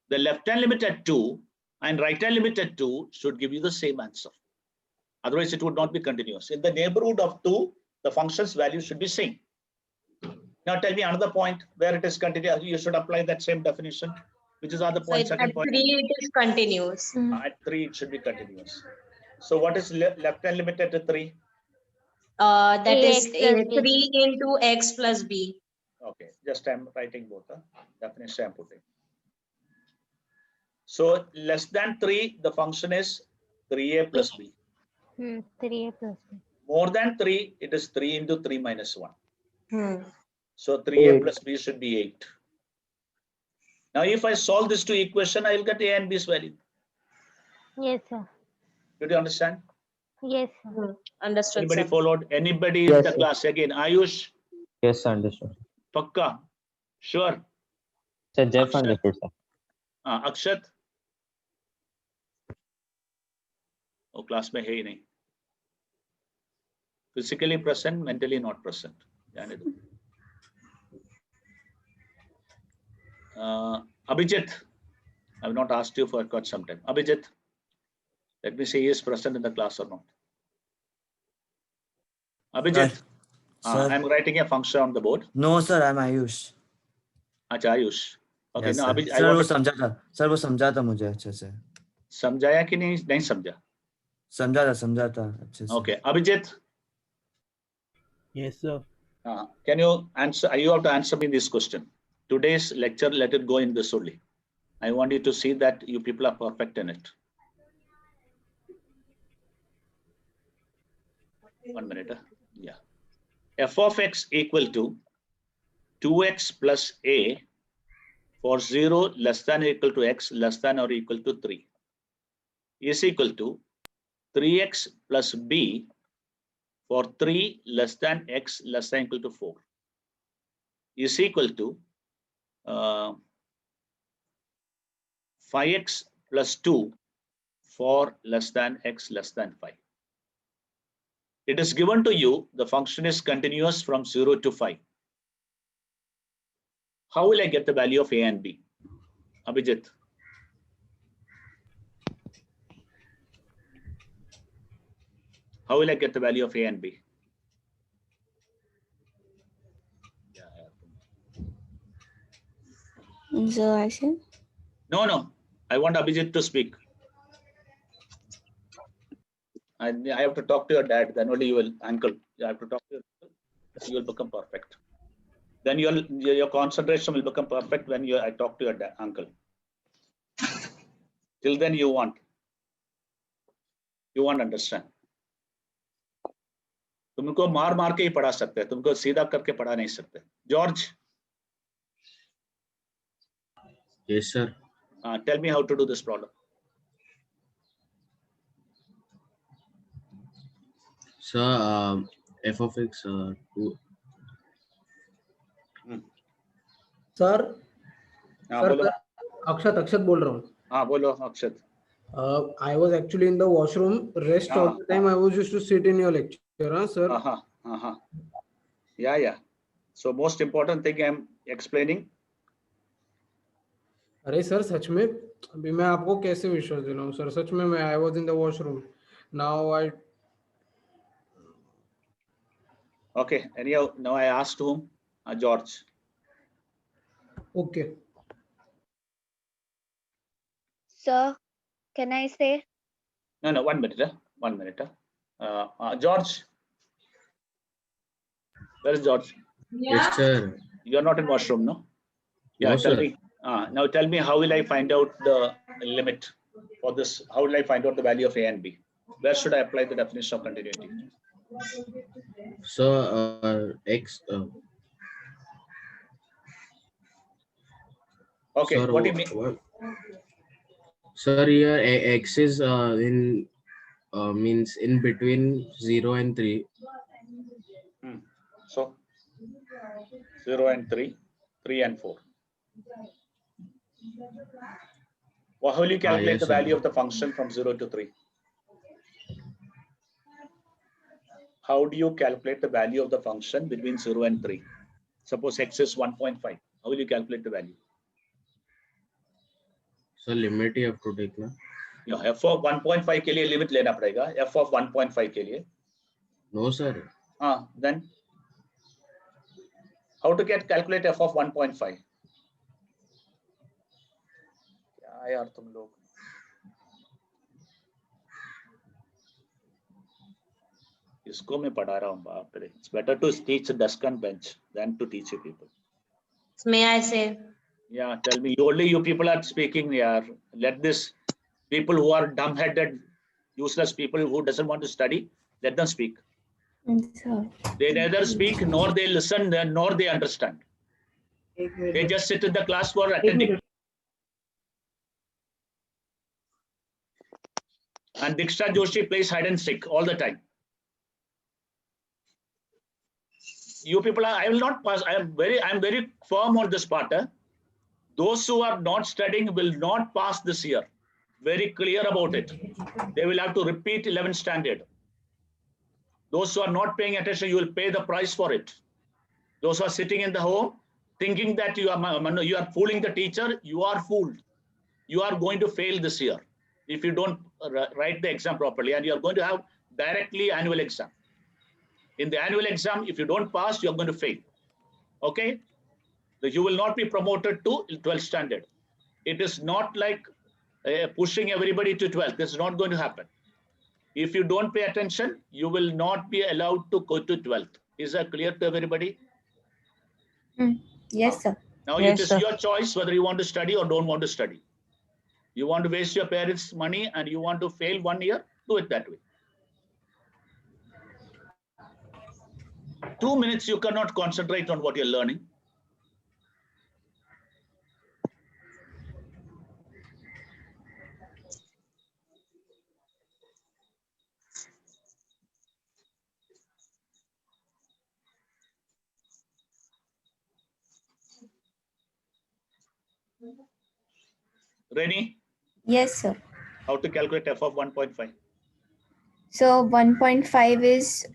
the left hand limit at 2 and right hand limit at 2 should give you the same answer. Otherwise, it would not be continuous. In the neighborhood of 2, the function's value should be same. Now tell me another point where it is continuous. You should apply that same definition. Which is other point? So Second at point. 3 it is continuous. At 3 it should be continuous. So what is left hand limit at 3? That is 3x plus 3 into x plus b. Okay, just I'm writing both. Definition I'm putting. So less than 3, the function is 3a plus b. 3a plus b. More than 3, it is 3 into 3 minus 1. So 3a 8. plus b should be 8. Now if I solve this two equation, I will get a and b's value. Yes, sir. Did you understand? Yes, sir. Understood, Anybody sir. followed? Anybody Yes, in the sir. class? Again, Ayush, Yes, understood. Pakka, sure. Sir, Jeff Akshat. understood, sir. Akshat. Oh, class में है ही नहीं. Physically present, mentally not present. जाने दो. Abhijit, I have not asked you for quite some time. Abhijit, let me see he is present in the class or not. Abhijit, I am writing a function on the board. No, sir, I'm Ayush. अच्छा Ayush. Okay, Yes, now sir. Abhijit, I sir वो want to समझा था sir वो समझा था मुझे अच्छे से समझाया कि नहीं समझा. समझा था अच्छे से Okay, Abhijit, Yes, sir. can you answer? You have to answer me this question. Today's lecture, let it go in this only. I want you to see that you people are perfect in it. 1 minute. Yeah. F of x equal to 2x plus a for 0 less than or equal to x less than or equal to 3 is equal to 3x plus b for 3 less than x less than or equal to 4 is equal to 5x plus 2 for less than x less than 5. It is given to you, the function is continuous from 0 to 5. How will I get the value of a and b? Abhijit. How will I get the value of a and b? So I said, No. I want Abhijit to speak. I have to talk to your dad, then only you will, uncle. You have to talk to your uncle, you will become perfect. Then your concentration will become perfect when I talk to your uncle. Till then you won't understand. तुमको मार के ही पढ़ा सकते हैं, तुमको सीधा करके पढ़ा नहीं सकते. George. Yes, sir. Tell me how to do this problem. So, f of x 2. Sir अक्षत बोल रहा हूँ. हाँ बोलो अक्षत. I was actually in the washroom. Rest of the time I was used to sit in your lecture, sir. Yeah. So most important thing I am explaining. अरे sir सच में अभी मैं आपको कैसे विश्वास दिलाऊं सर, सच में मैं I was in the washroom. Now I. Okay. Anyhow, now I asked whom? George. Okay. Sir, can I say? No. 1 minute. 1 minute. George. Where is George? Yes, sir. You are not in washroom, no? No, Tell sir. me. Now tell me, how will I find out the limit for this? How will I find out the value of a and b? Where should I apply the definition of continuity? So, x. Okay. Sir, What do you mean? Sir, here x is in means in between 0 and 3. So 0 and 3, 3 and 4. Well, how will you calculate yes, the sir. value of the function from 0 to 3? how do you calculate the value of the function between 0 and 3? Suppose x is 1.5. How will you calculate the value? So limit you have to take ना. Yeah, f of 1.5 के लिए limit लेना पड़ेगा. F of 1.5 के लिए. No sir. Then how to calculate f of 1.5? क्या यार तुम लोग? इसको मैं पढ़ा रहा हूँ बाप रे. It's better to teach a desk and bench than to teach you people. May I say? Yeah, tell me. Only you people are speaking. Yeah, let this people who are dumb-headed, useless people who doesn't want to study, let them speak. They neither speak nor they listen nor they understand. They just sit in the class for attending. And Diksha Joshi plays hide and seek all the time. You people are, I will not pass. I am very firm on this part. Those who are not studying will not pass this year. Very clear about it. They will have to repeat 11th standard. Those who are not paying attention, you will pay the price for it. Those who are sitting in the home, thinking that you are fooling the teacher, you are fooled. You are going to fail this year if you don't write the exam properly, and you are going to have directly annual exam. In the annual exam, if you don't pass, you are going to fail. Okay? You will not be promoted to 12th standard. It is not like pushing everybody to 12th. This is not going to happen. If you don't pay attention, you will not be allowed to go to 12th. Is that clear to everybody? Yes, sir. Now it is your choice whether you want to study or don't want to study. You want to waste your parents' money and you want to fail 1 year, do it that way. 2 minutes, you cannot concentrate on what you're learning. Reni? Yes, sir. How to calculate f of 1.5? So 1.5 is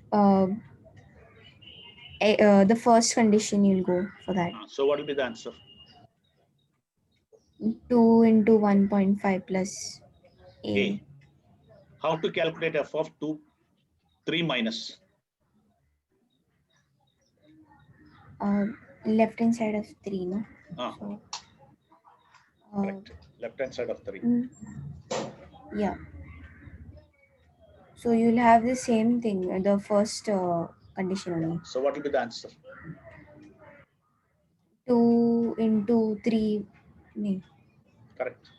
the first condition you'll go for that. So what will be the answer? 2 into 1.5 plus A. How to calculate f of 3 minus? Left hand side of 3, no? So, correct. Left hand side of 3. Yeah. So you'll have the same thing, the first condition only. So what will be the answer? 2 into 3. No. Correct.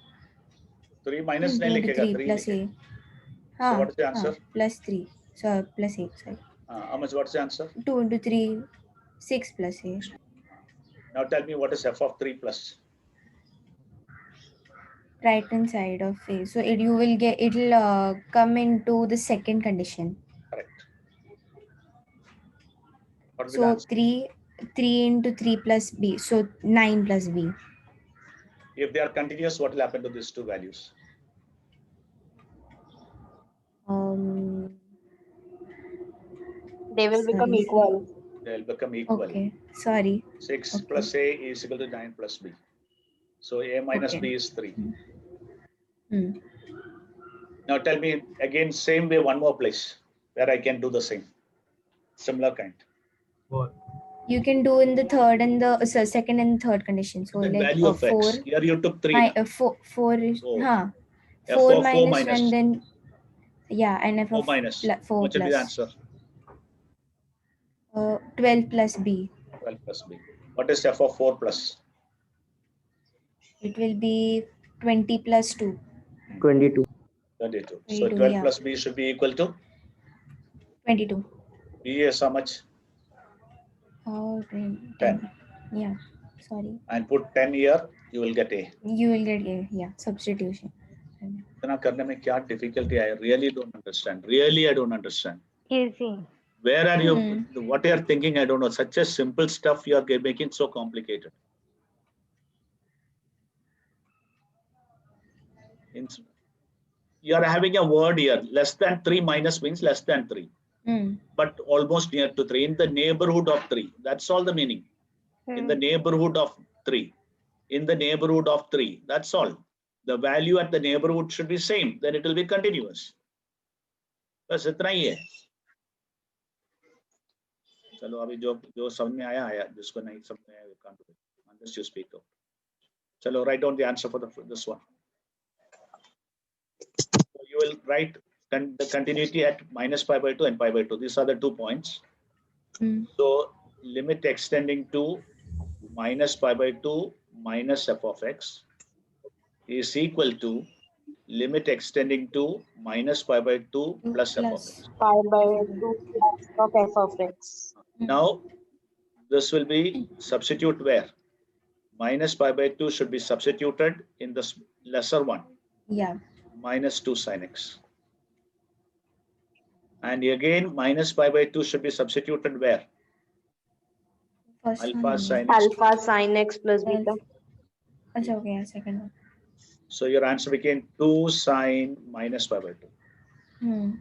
3 minus 2 into 3 plus A. So what is the answer? Plus 3. So plus 8, sorry. How much? What's the answer? 2 into 3, 6 plus A. Now tell me what is f of 3 plus? Right hand side of A. So it'll come into the second condition. Correct. What So 3 into 3 plus B. So 9 plus B. If they are continuous, what will happen to these two values? They will become equal. They will become equal. Okay. Sorry. 6 plus A is equal to 9 plus B. So A minus B is 3. Now tell me again, same way, one more place where I can do the same. Similar kind. What? You can do in the third and the second and third condition. So The like value of 4. x. Here you took 3. 4 is, F 4 of 4 minus minus. 1, then, yeah, and F 4 of minus. 4 What will be the plus. answer? 12 plus B. 12 plus B. What is f of 4 plus? It will be 20 plus 2. 22. 22. So 22, 12 yeah. plus B should be equal to? 22. B is how much? 10. Yeah, sorry. And put 10 here, you will get A. You will get A, yeah, substitution. इतना करने में क्या difficulty? I really don't understand. Really, I don't understand. Easy. Where are you? What you are thinking? I don't know. Such a simple stuff you are making so complicated. You are having a word here. Less than 3 minus means less than 3. but almost near to 3, in the neighborhood of 3. That's all the meaning. In the neighborhood of 3. In the neighborhood of 3. That's all. The value at the neighborhood should be same. Then it will be continuous. बस इतना ही है. चलो अभी जो समझ में आया आया, जिसको नहीं समझ में आया, can't do it unless you speak out. चलो write down the answer for this one. So you will write the continuity at minus pi by 2 and pi by 2. These are the 2 points. So limit extending to minus pi by 2 minus f of x is equal to limit extending to minus pi by 2 plus f of x. Pi by 2 of f of x. Now this will be substitute where? Minus pi by 2 should be substituted in the lesser one. Yeah. Minus 2 sin x. And again minus pi by 2 should be substituted where? First Alpha one. sin x. Alpha sin x plus beta. Okay, second one. So your answer became 2 sine minus pi by 2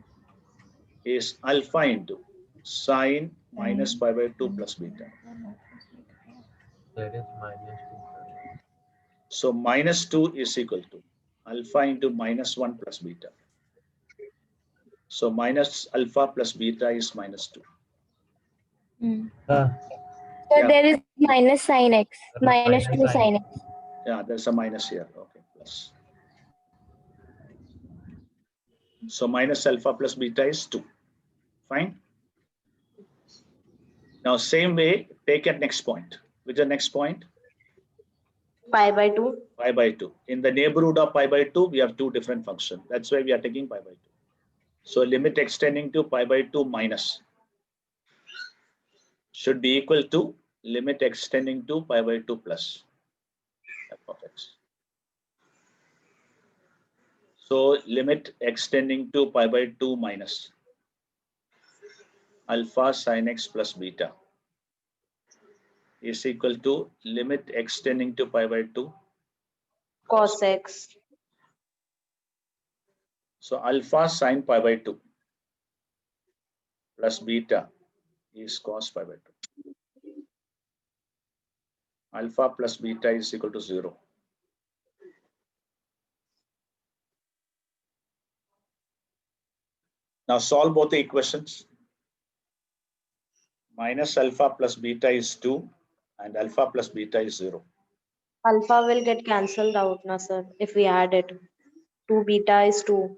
is alpha into sine minus pi by 2 plus beta. That is -2. So minus 2 is equal to alpha into minus 1 plus beta. So minus alpha plus beta is minus 2. So Yeah. there is minus sin x, minus 2 sin x. Yeah, there's a minus here. Okay, plus. So minus alpha plus beta is 2. Fine. Now same way, take at next point. Which is the next point? Pi by 2. Pi by 2. In the neighborhood of pi by 2, we have two different functions. That's why we are taking pi by 2. So limit extending to pi by 2 minus should be equal to limit extending to pi by 2 plus f of x. So limit extending to pi by 2 minus alpha sin x plus beta is equal to limit extending to pi by 2 Cos x. So alpha sin pi by 2 plus beta is cos pi by 2. Alpha plus beta is equal to 0. Now solve both the equations. Minus alpha plus beta is 2 and alpha plus beta is 0. Alpha will get cancelled out now, sir, if we add it. 2 beta is 2.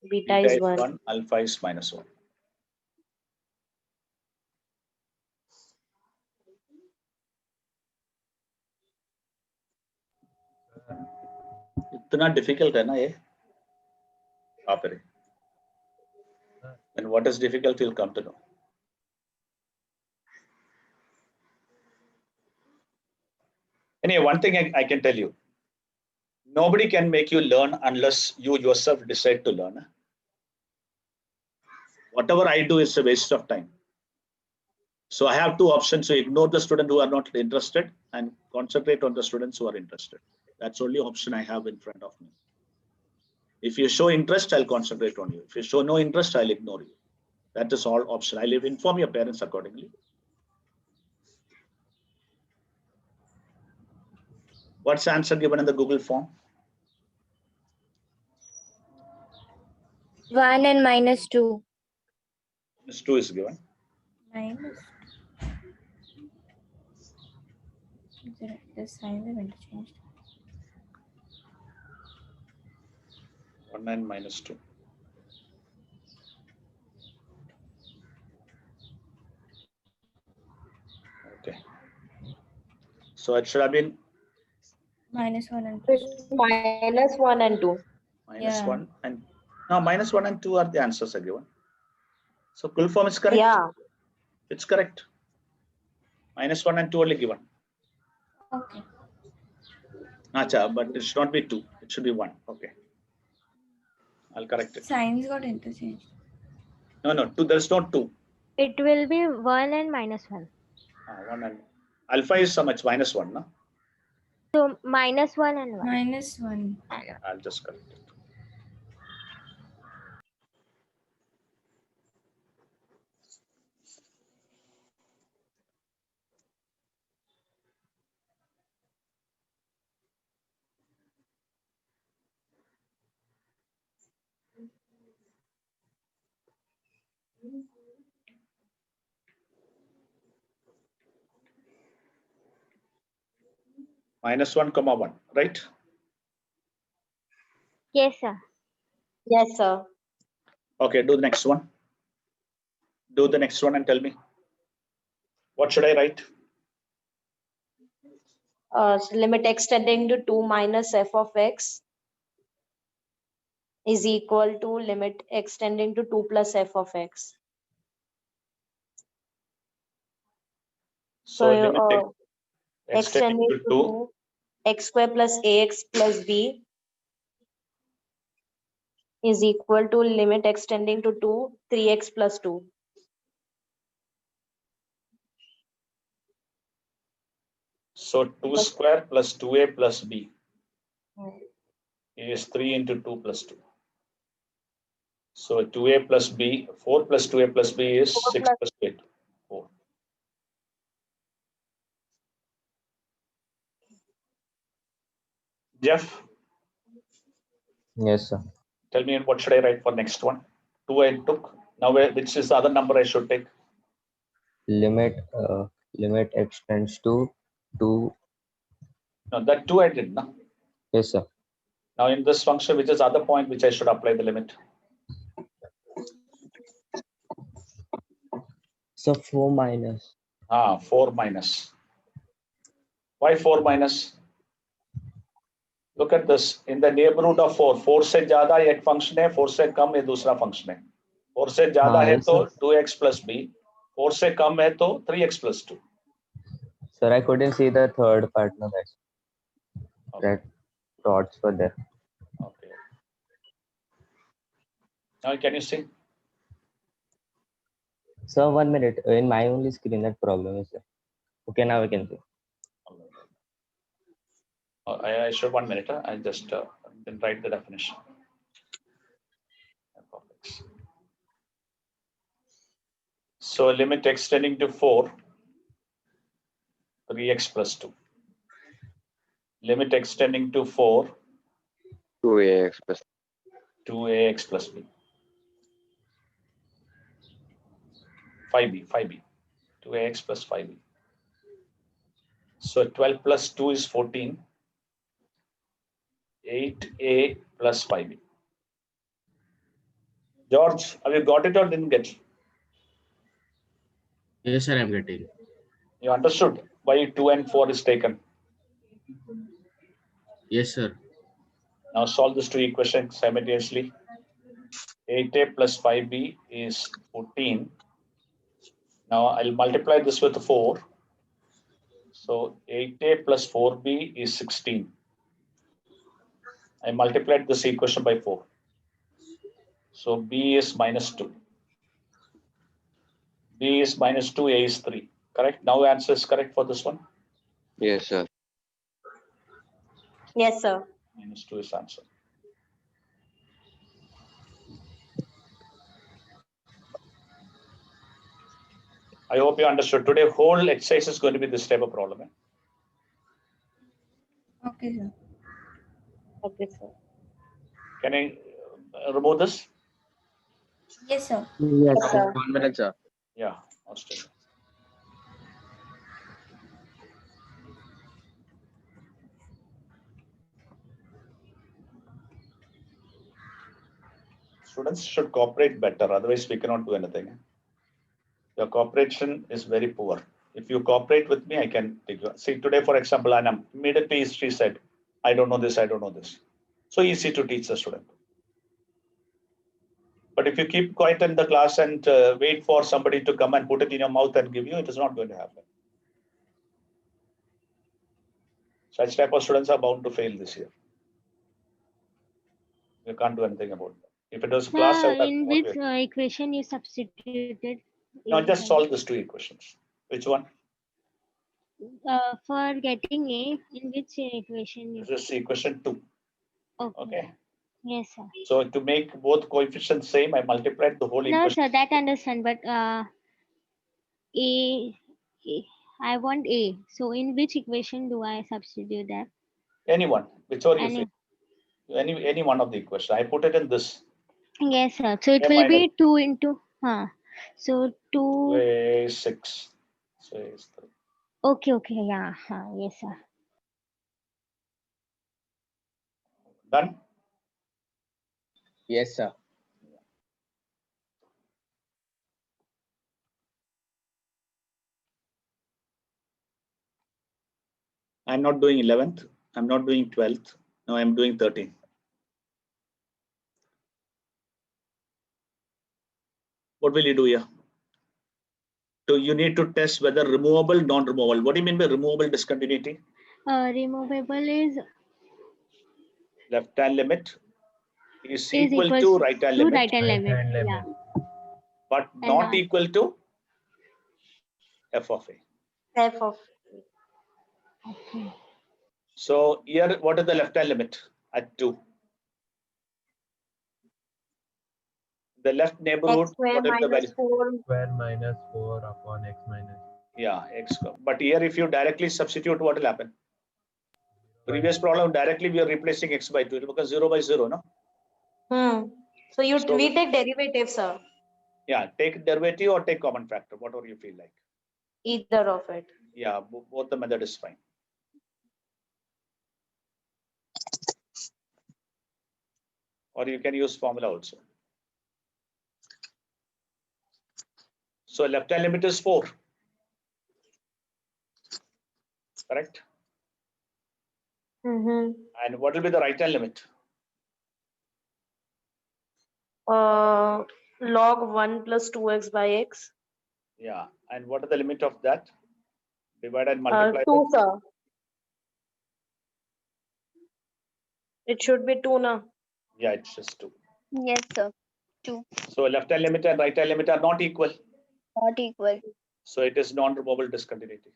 Beta is 1. Alpha is minus 1. इतना difficult है ना ये? आप रे. And what is difficult you'll come to know. Anyway, one thing I can tell you. Nobody can make you learn unless you yourself decide to learn. Whatever I do is a waste of time. So I have two options. So ignore the students who are not interested and concentrate on the students who are interested. That's the only option I have in front of me. If you show interest, I'll concentrate on you. If you show no interest, I'll ignore you. That is all option. I'll inform your parents accordingly. What's the answer given in the Google form? 1 and minus 2. Minus 2 is given. Minus. The sign is interchanged. 1 and minus 2. Okay. So it should have been Minus 1 and minus 1 and 2. minus 1 and now minus 1 and 2 are the answers are given. So full form is correct. Yeah. It's correct. Minus 1 and 2 only given. Okay. Acha, but it should not be 2. It should be 1. Okay. I'll correct it. Signs got interchanged. No, 2. There's not 2. It will be 1 and minus 1. 1 and alpha is so much minus 1, no? So minus 1 and 1. Minus 1. I'll just correct it. -1, 1, right? Yes, sir. Yes, sir. Okay, do the next one. Do the next one and tell me. What should I write? So limit x tending to 2 minus f of x is equal to limit x tending to 2 plus f of x. So So, limit x tending to 2, x square plus ax plus b is equal to limit x tending to 2, 3x plus 2. So 2 square plus 2a plus b is 3 into 2 plus 2. So 2a plus b, 4 plus 2a plus b is 6 plus 8, 4. Jeff, Yes, sir. tell me what should I write for next one? 2 I took. Now which is the other number I should take? Limit x tends to 2. No, that 2 I did. No? Yes, sir. Now in this function, which is other point which I should apply the limit? So 4 minus. 4 minus. Why 4 minus? Look at this. In the neighborhood of 4, 4 से ज़्यादा एक function है, 4 से कम ये दूसरा function है. 4 से ज़्यादा है तो 2x plus b, 4 से कम है तो 3x plus 2. Sir, I couldn't see the third part. No, that dots were there. Okay. Now can you see? So 1 minute. In my only screen, that problem is there. Okay, now I can see. I should 1 minute. I just then write the definition. So limit x tending to 4, 3x plus 2. Limit x tending to 4, 2ax plus 2ax plus b. 5b, 2ax plus 5b. So 12 plus 2 is 14. 8a plus 5b. George, have you got it or didn't get it? Yes, sir, I'm getting. You understood why 2 and 4 is taken? Yes, sir. Now solve this two equations simultaneously. 8a plus 5b is 14. Now I'll multiply this with 4. So 8a plus 4b is 16. I multiplied this equation by 4. So b is minus 2. B is minus 2, a is 3. Correct? Now answer is correct for this one? Yes, sir. Yes, sir. Minus 2 is answer. I hope you understood. Today whole exercise is going to be this type of problem. Okay, sir. Okay, sir. Can I remove this? Yes, sir. Yes, sir. 1 minute, sir. Yeah, Australia. Students should cooperate better, otherwise we cannot do anything. Your cooperation is very poor. If you cooperate with me, I can take you. See, today, for example, Anam, immediately she said, I don't know this, I don't know this. So easy to teach the student. But if you keep quiet in the class and wait for somebody to come and put it in your mouth and give you, it is not going to happen. Such type of students are bound to fail this year. You can't do anything about that. If it was class, I would have In which equation you substituted? now just solve these two equations. Which one? For getting A, in which equation you? This is equation 2. Okay. Yes, sir. So to make both coefficients same, I multiplied the whole No, equation. sir, that I understand, but I want A. So in which equation do I substitute that? Anyone, whichever you Any. feel. Any one of the equations. I put it in this. Yes, sir. So it A will minus be 2 into So 2. Way 6. So it's the- Okay, yeah. Yes, sir. Done? Yes, sir. I'm not doing 11th. I'm not doing 12th. No, I'm doing 13. What will you do here? So you need to test whether removable, non-removable. What do you mean by removable discontinuity? Removable is Left hand limit is equal equals to right hand to limit, right hand limit. Yeah. but And not not equal to f of a. F of okay. So here, what is the left hand limit at 2? The left neighborhood, x square what is the minus value? 4. Square minus 4 upon x minus. Yeah, x. But here, if you directly substitute, what will happen? Previous problem, directly we are replacing x by 2 because 0 by 0, no? So So- we take derivative, sir. Yeah, take derivative or take common factor, whatever you feel like. Either of it. Yeah, both the method is fine. Or you can use formula also. So left hand limit is 4. Correct? And what will be the right hand limit? Log 1 plus 2x by x. Yeah. And what is the limit of that? Divide and multiply. 2, sir. It should be 2 now. Yeah, it's just 2. Yes, sir. 2. So left hand limit and right hand limit are not equal. Not equal. So it is non-removable discontinuity.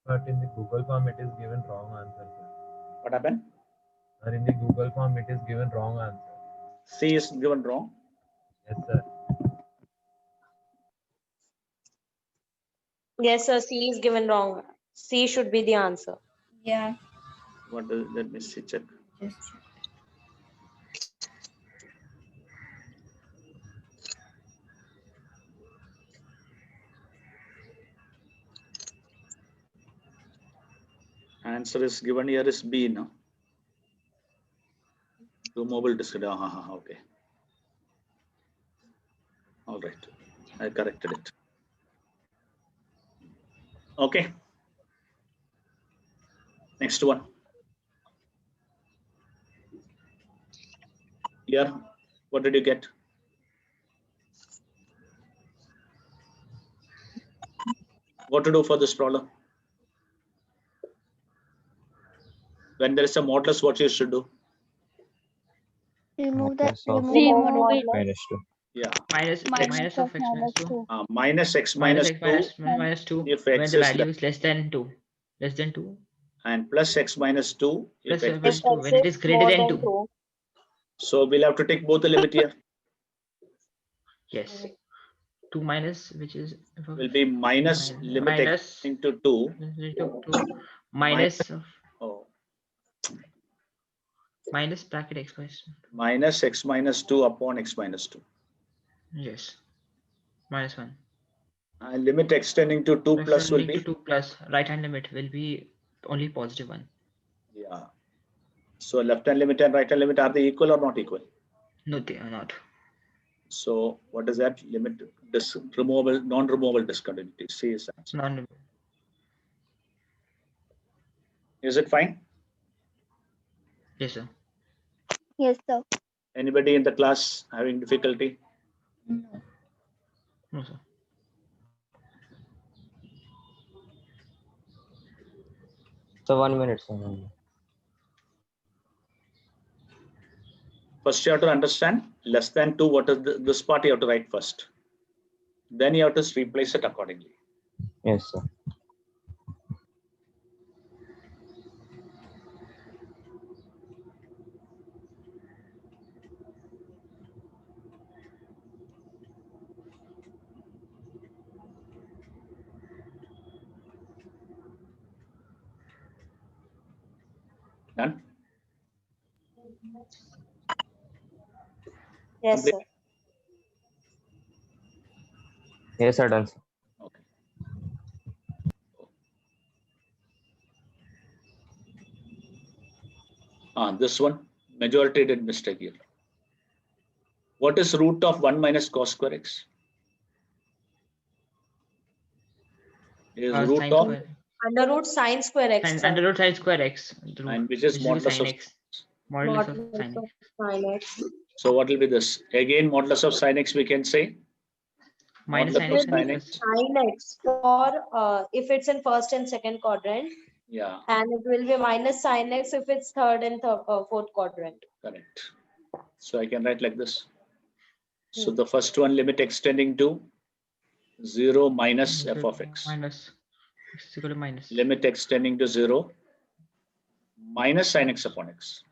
But in the Google form, it is given wrong answer, sir. What happened? Or in the Google form, it is given wrong answer. C is given wrong. Yes, sir. Yes, sir. C is given wrong. C should be the answer. Yeah. What does, let me see, check. Just Answer is given here is B, no? Removable discontinuity. Okay. All right. I corrected it. Okay. Next one. Here, what did you get? What to do for this problem? When there is a modulus, what you should do? Remove the Remove it. Minus 2. Yeah. Minus of x minus 2. Minus x Minus minus x 2. minus 2 If when x the is value is less than 2. Less than 2. and plus x minus 2 if Plus x minus is 2 when it is greater than 2. So we'll have to take both the limit here. Yes. 2 minus, which is Will be minus limit x into 2 into 2 minus oh, minus bracket x minus 2. minus x minus 2 upon x minus 2. Yes. Minus 1. And limit extending to 2 plus will be 2 plus right hand limit will be only positive 1. yeah. So left hand limit and right hand limit, are they equal or not equal? No, they are not. So what is that limit? Removable, non-removable discontinuity. C is answer. Is it fine? Yes, sir. Yes, sir. Anybody in the class having difficulty? No, sir. So 1 minute, sir. First, you have to understand less than 2. What is this part you have to write first. Then you have to replace it accordingly. Yes, sir. Done? Yes, sir. Yes, sir, done, sir. Okay. This one, majority did mistake here. What is root of 1 minus cos square x? Is root Sine of square. Under root sine square x. Sine, sir. under root sine square x. The root, and which is which will be modulus sine of. x. Modulus of Modulus sine of x. sine x. So what will be this? Again, modulus of sin x we can say. Minus Modulus sine of x and sin plus. x. Sine x for if it's in first and second quadrant, Yeah, and it will be minus sine x if it's third and fourth quadrant. correct. So I can write like this. So the first one, limit extending to 0 minus f of x. Minus. X is equal to minus. Limit extending to 0 minus sin x upon x.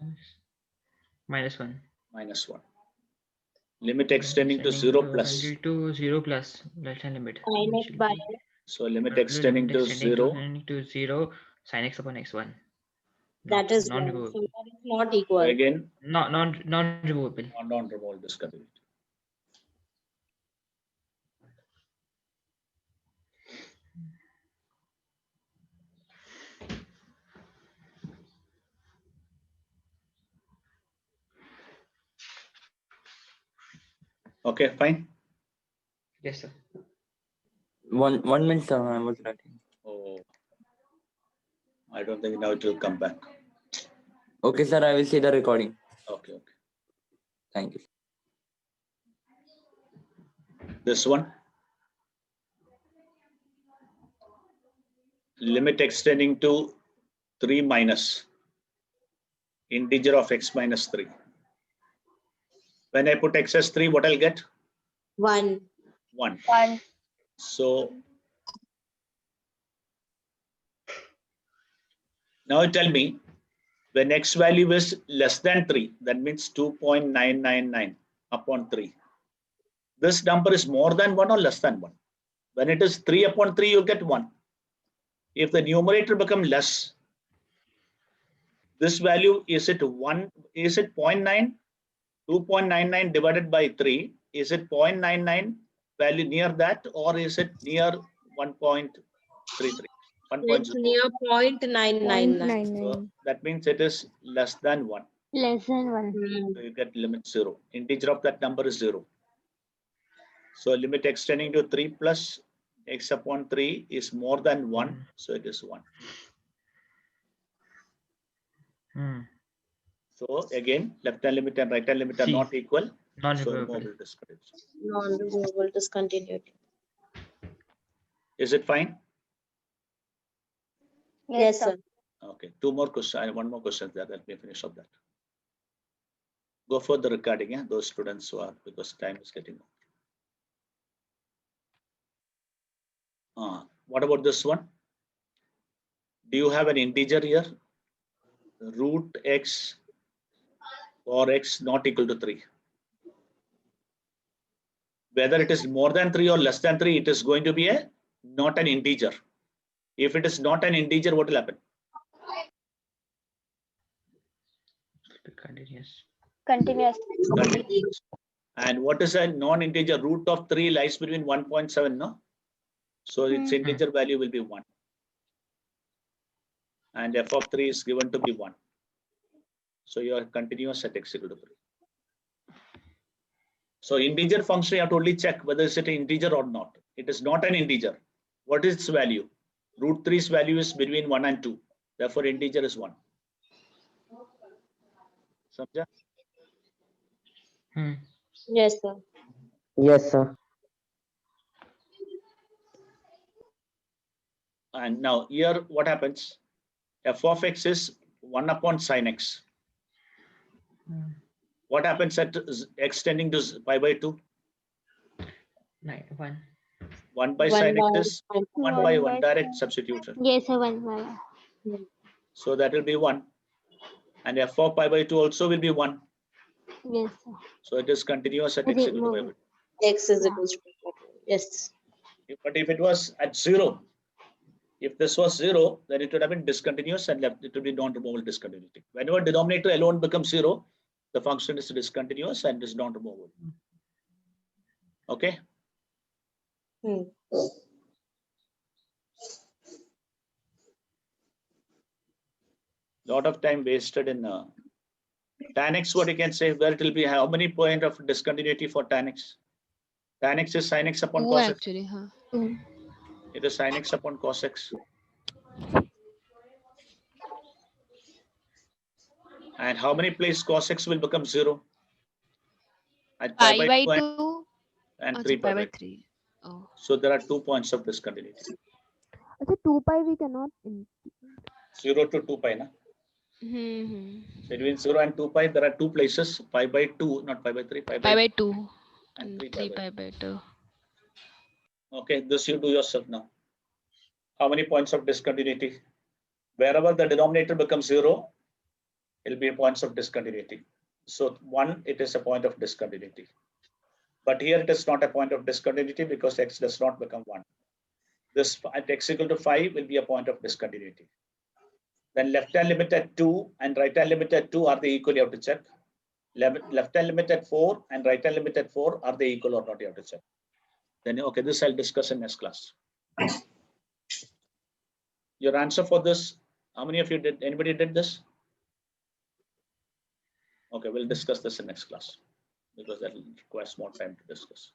Minus 1. Minus 1. Limit extending to 0 plus. To 0 plus left hand limit. Sine x by So limit extending to 0. To 0 sin x upon x1. that is one. non-removable. So that is not equal. Again, non-removable. non-removable discontinuity. Okay, fine. Yes, sir. One minute, sir. I was writing. Oh, I don't think now it will come back. Okay, sir. I will see the recording. Okay, okay. Thank you. This one. Limit extending to 3 minus integer of x minus 3. When I put x as 3, what I'll get? 1. 1. 1. So now you tell me when x value is less than 3, that means 2.999 upon 3. This number is more than 1 or less than 1. When it is 3 upon 3, you get 1. If the numerator becomes less, this value, is it 1? Is it 0.9? 2.99 divided by 3, is it 0.99 value near that, or is it near 1.33? It's near 0.999. So that means it is less than 1. Less than 1. So you get limit 0. Integer of that number is 0. So limit extending to 3 plus x upon 3 is more than 1. So it is 1. So again, left hand limit and right hand limit are not equal. So removable discontinuity. Non-removable discontinuity. Is it fine? Yes, sir. Okay. Two more questions. One more question there. Let me finish up that. Go for the recording, yeah? Those students who are, because time is getting over. What about this one? Do you have an integer here? Root x or x not equal to 3. Whether it is more than 3 or less than 3, it is going to be not an integer. If it is not an integer, what will happen? Continuous. And what is a non-integer? Root of 3 lies between 1.7, no? So its integer value will be 1. And f of 3 is given to be 1. So you are continuous at x equal to 3. So integer function, you have to only check whether it's an integer or not. It is not an integer. What is its value? Root 3's value is between 1 and 2. Therefore, integer is 1. Samjha? Yes, sir. Yes, sir. And now here what happens? F of x is 1 upon sin x. What happens at x tending to pi by 2? 1. 1 by sin x is 1 by 1, direct substitution. Yes, sir. 1. So that will be 1. And f of pi by 2 also will be 1. Yes, sir. So it is continuous at x equal to pi by 2. X is equal to yes. But if it was at 0, if this was 0, then it would have been discontinuous and left. It would be non-removable discontinuity. Whenever denominator alone becomes 0, the function is discontinuous and is non-removable. Okay? Hmm. Lot of time wasted in tan x. What you can say, where it will be, how many point of discontinuity for tan x? Tan x is sin x upon 2 cos x. actually, huh? It is sin x upon cos x. And how many places cos x will become 0? At pi Pi by by 2 2. and Acha, 3 pi pi by by 2. 3. Oh. So there are 2 points of discontinuity. Acha, 2 pi we cannot. 0 to 2 pi. Na? Hmm. Between 0 and 2 pi, there are 2 places, pi by 2, not pi by 3, Pi by 2 and and 3 3 pi by 2. Okay, this you do yourself now. How many points of discontinuity? Wherever the denominator becomes 0, it will be points of discontinuity. So 1, it is a point of discontinuity. But here it is not a point of discontinuity because x does not become 1. This at x equal to 5 will be a point of discontinuity. Then left hand limit at 2 and right hand limit at 2, are they equal? You have to check. Left hand limit at 4 and right hand limit at 4, are they equal or not? You have to check. Then okay, this I'll discuss in next class. Your answer for this, how many of you did? Anybody did this? Okay, we'll discuss this in next class because that requires more time to discuss.